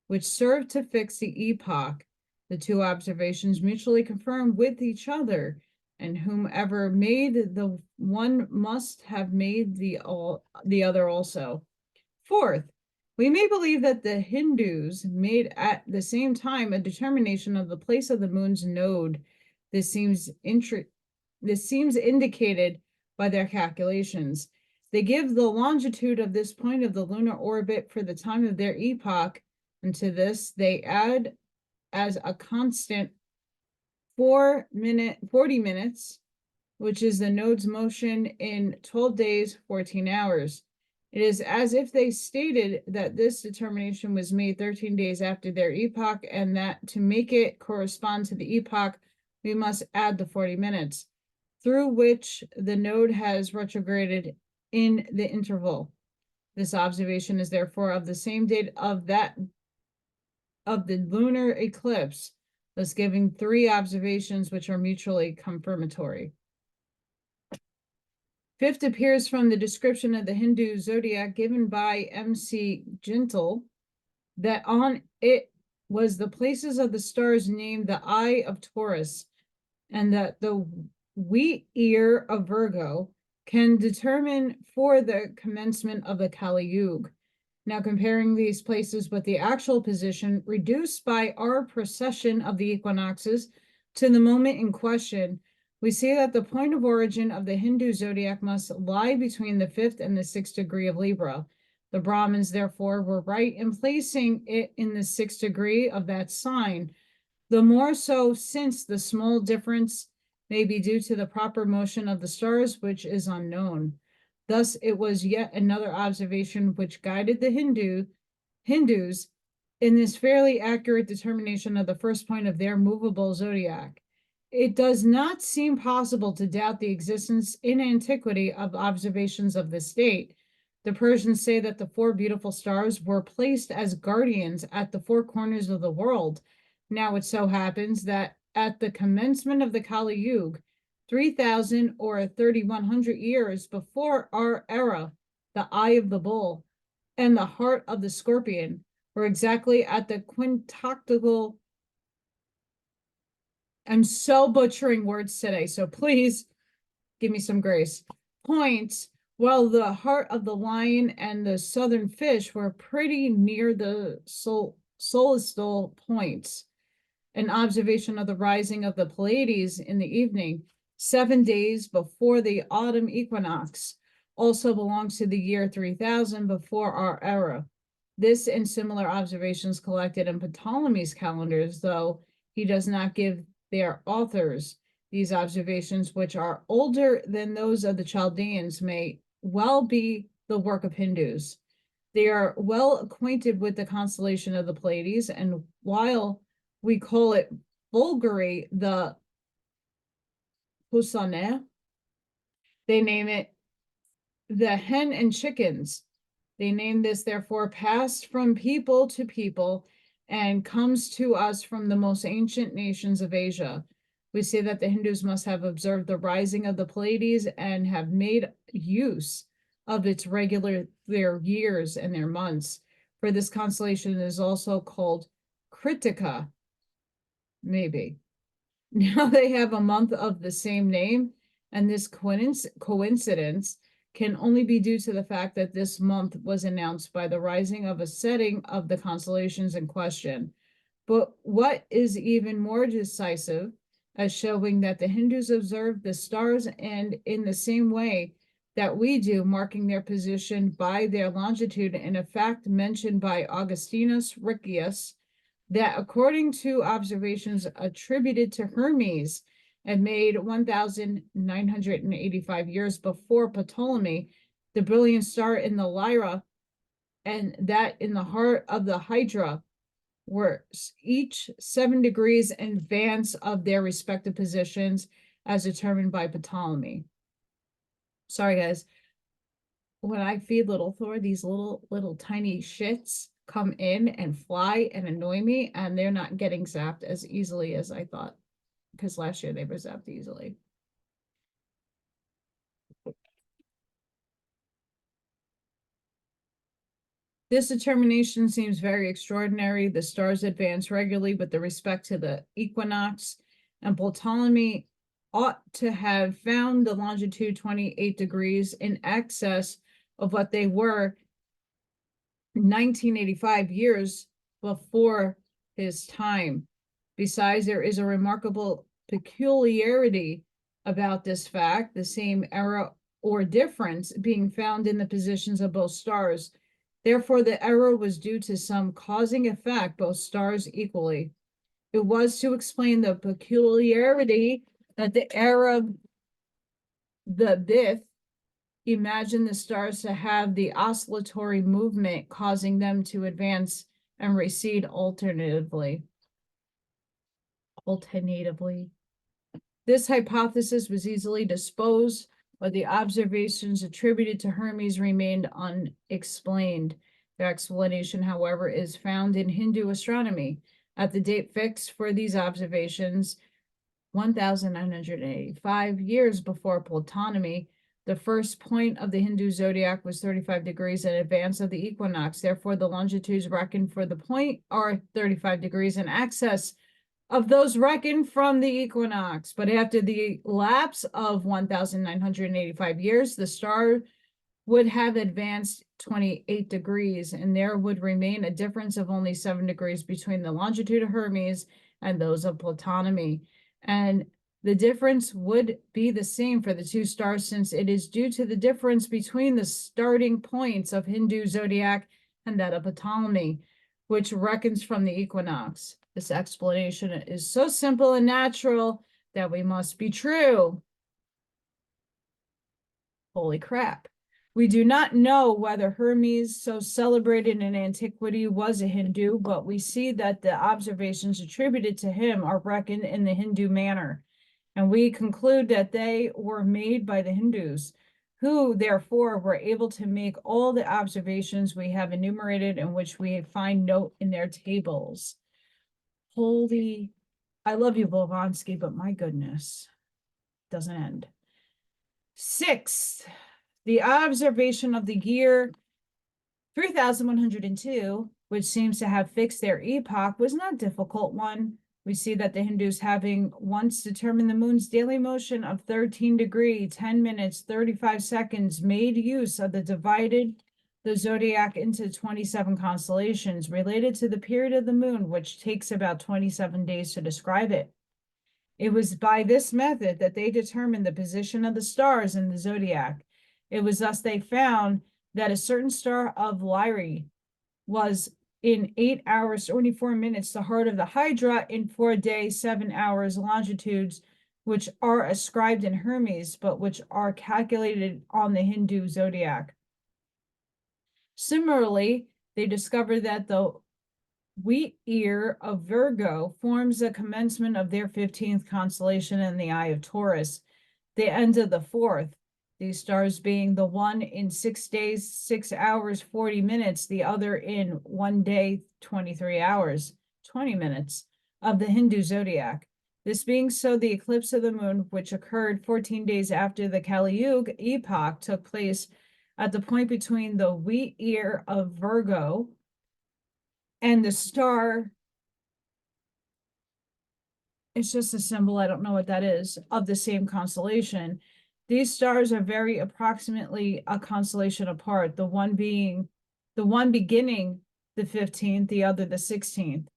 which served to fix the epoch. The 2 observations mutually confirmed with each other, and whomever made the one must have made the other also. Fourth, we may believe that the Hindus made at the same time a determination of the place of the moon's node. This seems indicated by their calculations. They give the longitude of this point of the lunar orbit for the time of their epoch, and to this they add as a constant 40 minutes, which is the node's motion in 12 days, 14 hours. It is as if they stated that this determination was made 13 days after their epoch, and that to make it correspond to the epoch, we must add the 40 minutes, through which the node has retrograded in the interval. This observation is therefore of the same date of the lunar eclipse, thus giving 3 observations which are mutually confirmatory. Fifth appears from the description of the Hindu zodiac given by M.C. Gentle, that on it was the places of the stars named the Eye of Taurus, and that the wheat ear of Virgo can determine for the commencement of the Kali Yuga. Now, comparing these places with the actual position reduced by our precession of the equinoxes to the moment in question, we see that the point of origin of the Hindu zodiac must lie between the 5th and the 6th degree of Libra. The Brahmins, therefore, were right in placing it in the 6th degree of that sign, the more so since the small difference may be due to the proper motion of the stars, which is unknown. Thus, it was yet another observation which guided the Hindus in this fairly accurate determination of the first point of their movable zodiac. It does not seem possible to doubt the existence in antiquity of observations of this date. The Persians say that the 4 beautiful stars were placed as guardians at the 4 corners of the world. Now it so happens that at the commencement of the Kali Yuga, 3,000 or 3,100 years before our era, the eye of the bull and the heart of the scorpion were exactly at the quintoctal. I'm so butchering words today, so please give me some grace. Points, while the heart of the lion and the southern fish were pretty near the solstice points. An observation of the rising of the Pleiades in the evening, 7 days before the autumn equinox, also belongs to the year 3000 before our era. This and similar observations collected in Ptolemy's calendars, though he does not give their authors. These observations, which are older than those of the Chaldeans, may well be the work of Hindus. They are well acquainted with the constellation of the Pleiades, and while we call it vulgarly the Pusane, they name it the hen and chickens. They name this, therefore, passed from people to people and comes to us from the most ancient nations of Asia. We say that the Hindus must have observed the rising of the Pleiades and have made use of its their years and their months. For this constellation is also called Kritika, maybe. Now they have a month of the same name, and this coincidence can only be due to the fact that this month was announced by the rising of a setting of the constellations in question. But what is even more decisive, as showing that the Hindus observe the stars and in the same way that we do, marking their position by their longitude, in a fact mentioned by Augustinus Riccius, that according to observations attributed to Hermes and made 1,985 years before Ptolemy, the brilliant star in the Lyra and that in the heart of the Hydra were each 7 degrees in advance of their respective positions as determined by Ptolemy. Sorry, guys. When I feed little Thor, these little tiny shits come in and fly and annoy me, and they're not getting zapped as easily as I thought, because last year they were zapped easily. This determination seems very extraordinary. The stars advance regularly with respect to the equinox, and Ptolemy ought to have found the longitude 28 degrees in excess of what they were 1985 years before his time. Besides, there is a remarkable peculiarity about this fact, the same error or difference being found in the positions of both stars. Therefore, the error was due to some causing effect, both stars equally. It was to explain the peculiarity that the error, the Bith, imagine the stars to have the oscillatory movement causing them to advance and recede alternatively. This hypothesis was easily disposed, but the observations attributed to Hermes remained unexplained. Their explanation, however, is found in Hindu astronomy. At the date fixed for these observations, 1,985 years before Ptolemy, the first point of the Hindu zodiac was 35 degrees in advance of the equinox. Therefore, the longitudes reckoned for the point are 35 degrees in excess of those reckoned from the equinox. But after the lapse of 1,985 years, the star would have advanced 28 degrees, and there would remain a difference of only 7 degrees between the longitude of Hermes and those of Ptolemy. And the difference would be the same for the two stars, since it is due to the difference between the starting points of Hindu zodiac and that of Ptolemy, which reckons from the equinox. This explanation is so simple and natural that we must be true. Holy crap. We do not know whether Hermes, so celebrated in antiquity, was a Hindu, but we see that the observations attributed to him are reckoned in the Hindu manner. And we conclude that they were made by the Hindus, who therefore were able to make all the observations we have enumerated and which we find note in their tables. Holy, I love you, Blavatsky, but my goodness, doesn't end. Sixth, the observation of the year 3102, which seems to have fixed their epoch, was not a difficult one. We see that the Hindus, having once determined the moon's daily motion of 13 degrees, 10 minutes, 35 seconds, made use of divided the zodiac into 27 constellations related to the period of the moon, which takes about 27 days to describe it. It was by this method that they determined the position of the stars in the zodiac. It was thus they found that a certain star of Lyra was in 8 hours, 24 minutes, the heart of the Hydra, in 4 days, 7 hours, longitudes, which are ascribed in Hermes, but which are calculated on the Hindu zodiac. Similarly, they discovered that the wheat ear of Virgo forms the commencement of their 15th constellation in the eye of Taurus, the end of the 4th. These stars being the one in 6 days, 6 hours, 40 minutes, the other in 1 day, 23 hours, 20 minutes of the Hindu zodiac. This being so, the eclipse of the moon, which occurred 14 days after the Kali Yuga epoch, took place at the point between the wheat ear of Virgo and the star it's just a symbol, I don't know what that is, of the same constellation. These stars are very approximately a constellation apart, the one beginning the 15th, the other the 16th.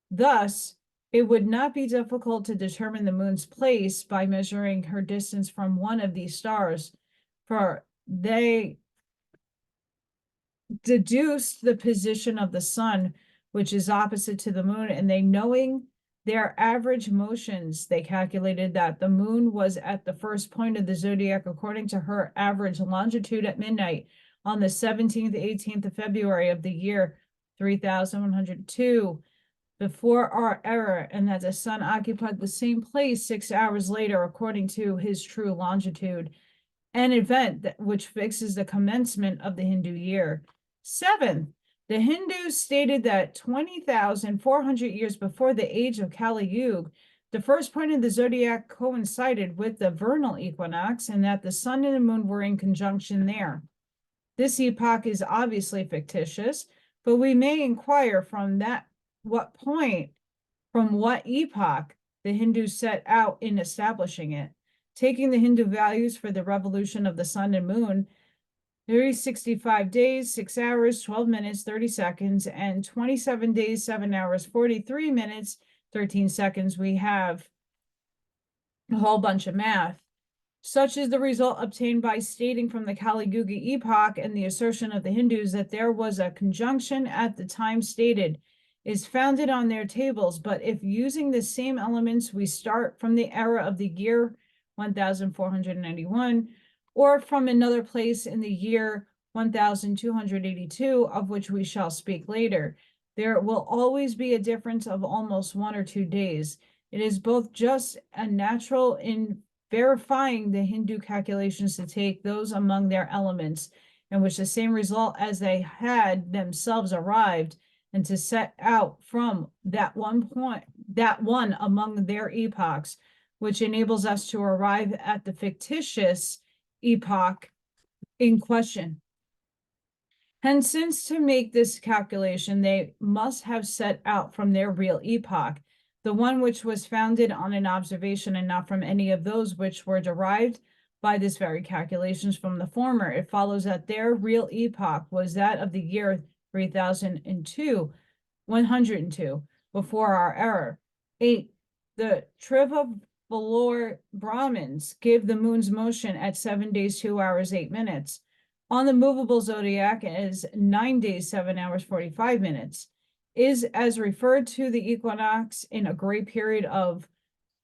Thus, it would not be difficult to determine the moon's place by measuring her distance from one of these stars, for they deduced the position of the sun, which is opposite to the moon, and they, knowing their average motions, they calculated that the moon was at the first point of the zodiac according to her average longitude at midnight on the 17th, 18th of February of the year 3102 before our era, and that the sun occupied the same place 6 hours later according to his true longitude, an event which fixes the commencement of the Hindu year. 7. The Hindus stated that 20,400 years before the age of Kali Yuga, the first point of the zodiac coincided with the vernal equinox, and that the sun and the moon were in conjunction there. This epoch is obviously fictitious, but we may inquire from what epoch the Hindus set out in establishing it. Taking the Hindu values for the revolution of the sun and moon, 365 days, 6 hours, 12 minutes, 30 seconds, and 27 days, 7 hours, 43 minutes, 13 seconds, we have a whole bunch of math. Such is the result obtained by stating from the Kali Yuga epoch and the assertion of the Hindus that there was a conjunction at the time stated is founded on their tables. But if using the same elements, we start from the era of the year 1491, or from another place in the year 1282, of which we shall speak later, there will always be a difference of almost 1 or 2 days. It is both just and natural in verifying the Hindu calculations to take those among their elements, in which the same result as they had themselves arrived, and to set out from that one among their epochs, which enables us to arrive at the fictitious epoch in question. Hence, since to make this calculation, they must have set out from their real epoch, the one which was founded on an observation, and not from any of those which were derived by this very calculations from the former. It follows that their real epoch was that of the year 102, before our era. 8. The Trivalor Brahmins give the moon's motion at 7 days, 2 hours, 8 minutes. On the movable zodiac is 9 days, 7 hours, 45 minutes. Is as referred to the equinox in a gray period of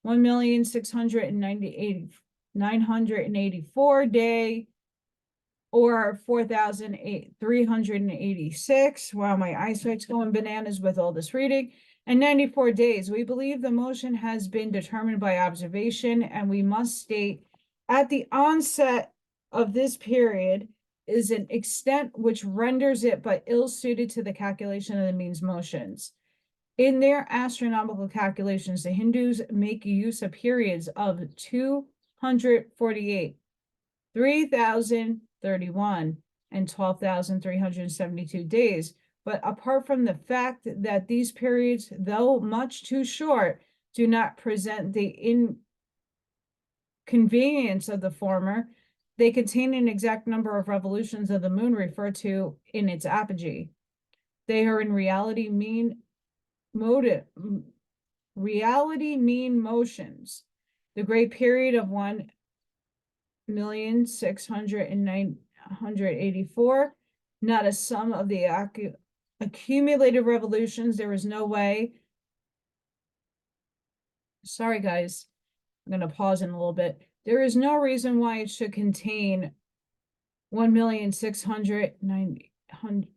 1,698,984 day, or 4,386. Wow, my eyesight's going bananas with all this reading. And 94 days. We believe the motion has been determined by observation, and we must state at the onset of this period is an extent which renders it but ill-suited to the calculation of the mean's motions. In their astronomical calculations, the Hindus make use of periods of 248, 3,031, and 12,372 days. But apart from the fact that these periods, though much too short, do not present the inconvenience of the former, they contain an exact number of revolutions of the moon referred to in its apogee. They are in reality mean motions. The great period of 1,609,984, not a sum of the accumulated revolutions. There is no way. Sorry, guys. I'm going to pause in a little bit. There is no reason why it should contain 1,609,000.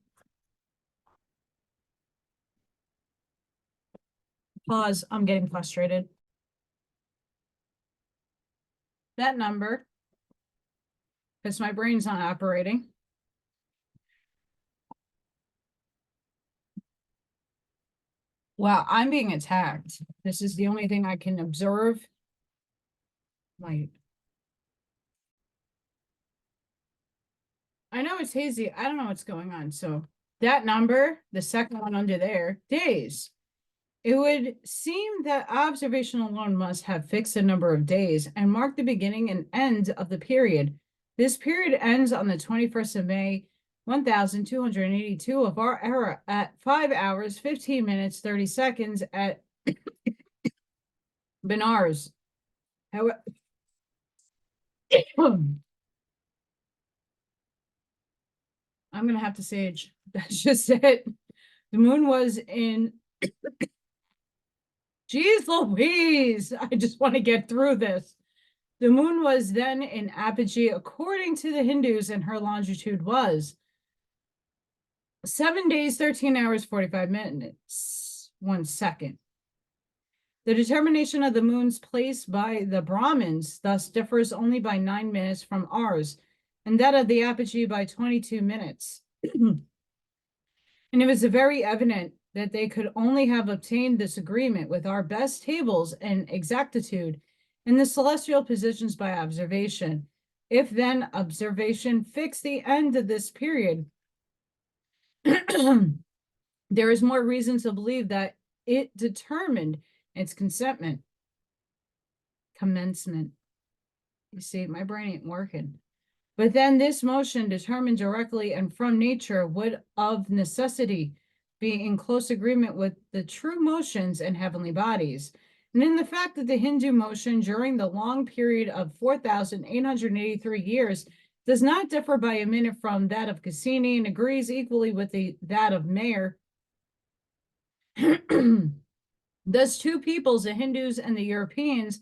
Pause. I'm getting frustrated. That number, because my brain's not operating. Wow, I'm being attacked. This is the only thing I can observe. I know it's hazy. I don't know what's going on. So that number, the second one under there, days. It would seem that observation alone must have fixed a number of days and mark the beginning and end of the period. This period ends on the 21st of May, 1282 of our era at 5 hours, 15 minutes, 30 seconds at Benares. However, I'm going to have to sage. That's just it. The moon was in... Jeez Louise, I just want to get through this. The moon was then in apogee according to the Hindus, and her longitude was 7 days, 13 hours, 45 minutes, 1 second. The determination of the moon's place by the Brahmins thus differs only by 9 minutes from ours, and that of the apogee by 22 minutes. And it was very evident that they could only have obtained this agreement with our best tables and exactitude in the celestial positions by observation. If then observation fixed the end of this period, there is more reason to believe that it determined its commencement. You see, my brain ain't working. But then this motion determined directly and from nature would of necessity be in close agreement with the true motions and heavenly bodies. And in the fact that the Hindu motion during the long period of 4,883 years does not differ by a minute from that of Cassini and agrees equally with that of Mayer. Thus, two peoples, the Hindus and the Europeans,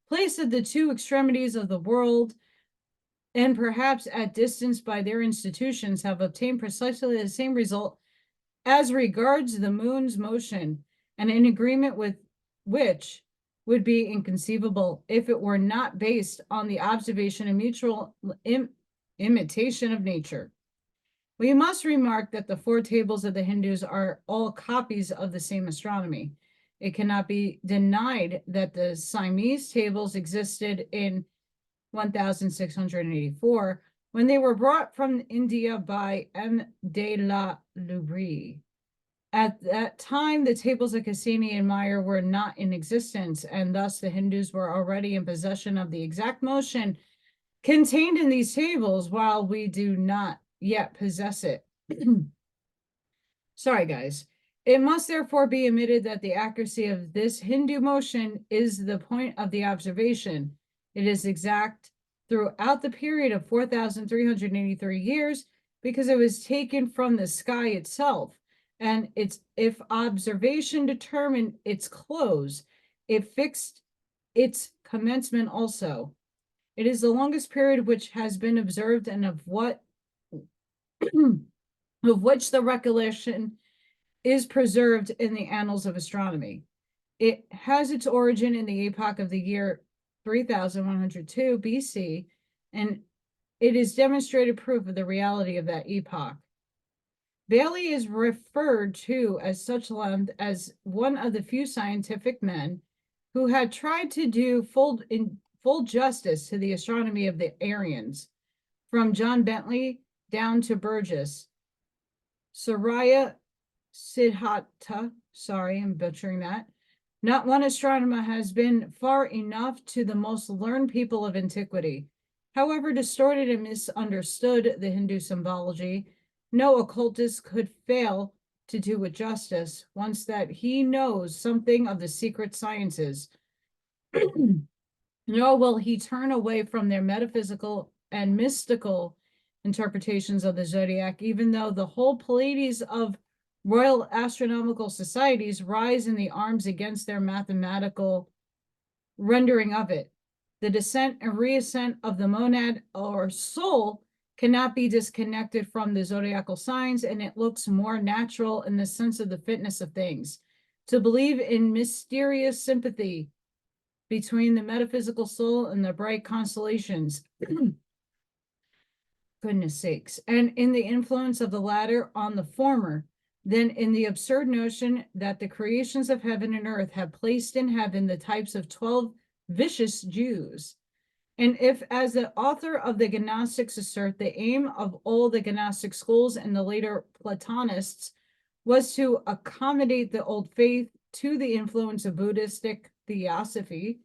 placed at the two extremities of the world and perhaps at distance by their institutions, have obtained precisely the same result as regards the moon's motion, and in agreement with which would be inconceivable if it were not based on the observation and mutual imitation of nature. We must remark that the 4 tables of the Hindus are all copies of the same astronomy. It cannot be denied that the Siamese tables existed in 1684 when they were brought from India by M. de la Loubrie. At that time, the tables of Cassini and Meyer were not in existence, and thus the Hindus were already in possession of the exact motion contained in these tables, while we do not yet possess it. Sorry, guys. It must therefore be admitted that the accuracy of this Hindu motion is the point of the observation. It is exact throughout the period of 4,383 years because it was taken from the sky itself. And if observation determined its close, it fixed its commencement also. It is the longest period which has been observed and of which the recollection is preserved in the annals of astronomy. It has its origin in the epoch of the year 3102 BC, and it is demonstrated proof of the reality of that epoch. Bailey is referred to as such length as one of the few scientific men who had tried to do full justice to the astronomy of the Aryans, from John Bentley down to Burgess. Surya Siddhartha, sorry, I'm butchering that. Not one astronomer has been far enough to the most learned people of antiquity. However distorted and misunderstood the Hindu symbology, no occultist could fail to do it justice once that he knows something of the secret sciences. Nor will he turn away from their metaphysical and mystical interpretations of the zodiac, even though the whole Pleiades of Royal Astronomical Societies rise in the arms against their mathematical rendering of it. The descent and reascent of the monad or soul cannot be disconnected from the zodiacal signs, and it looks more natural in the sense of the fitness of things. To believe in mysterious sympathy between the metaphysical soul and the bright constellations, goodness sakes, and in the influence of the latter on the former, than in the absurd notion that the creations of heaven and earth have placed in heaven the types of 12 vicious Jews. And if, as the author of the Gnostics assert, the aim of all the Gnostic schools and the later Platonists was to accommodate the old faith to the influence of Buddhistic theosophy,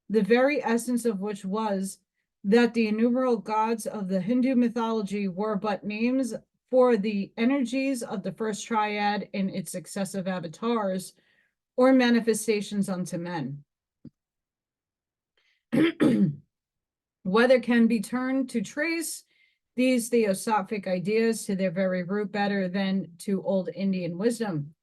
the very essence of which was that the innumerable gods of the Hindu mythology were but names for the energies of the first triad in its successive avatars or manifestations unto men. Whether can be turned to trace these theosophic ideas to their very root better than to old Indian wisdom.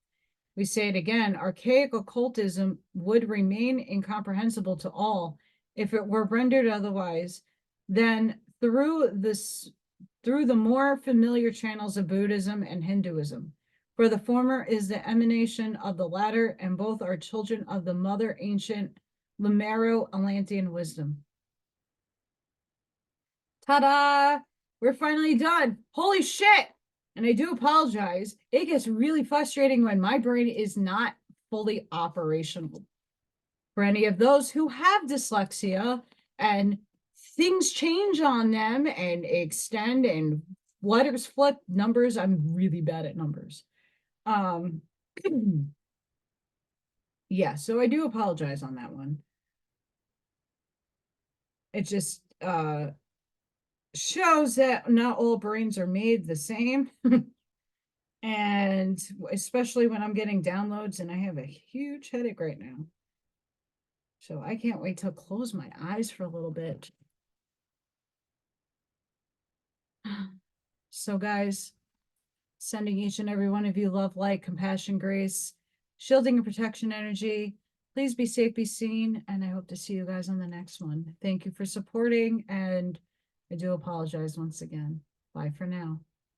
We say it again, archaic occultism would remain incomprehensible to all if it were rendered otherwise than through the more familiar channels of Buddhism and Hinduism. For the former is the emanation of the latter, and both are children of the mother ancient Lemuro-Atlantean wisdom. Ta-da! We're finally done. Holy shit! And I do apologize. It gets really frustrating when my brain is not fully operational. For any of those who have dyslexia and things change on them and extend and letters flip, numbers, I'm really bad at numbers. Yeah, so I do apologize on that one. It just shows that not all brains are made the same. And especially when I'm getting downloads and I have a huge headache right now. So I can't wait to close my eyes for a little bit. So guys, sending each and every one of you love, light, compassion, grace, shielding and protection energy. Please be safe, be seen, and I hope to see you guys on the next one. Thank you for supporting, and I do apologize once again. Bye for now.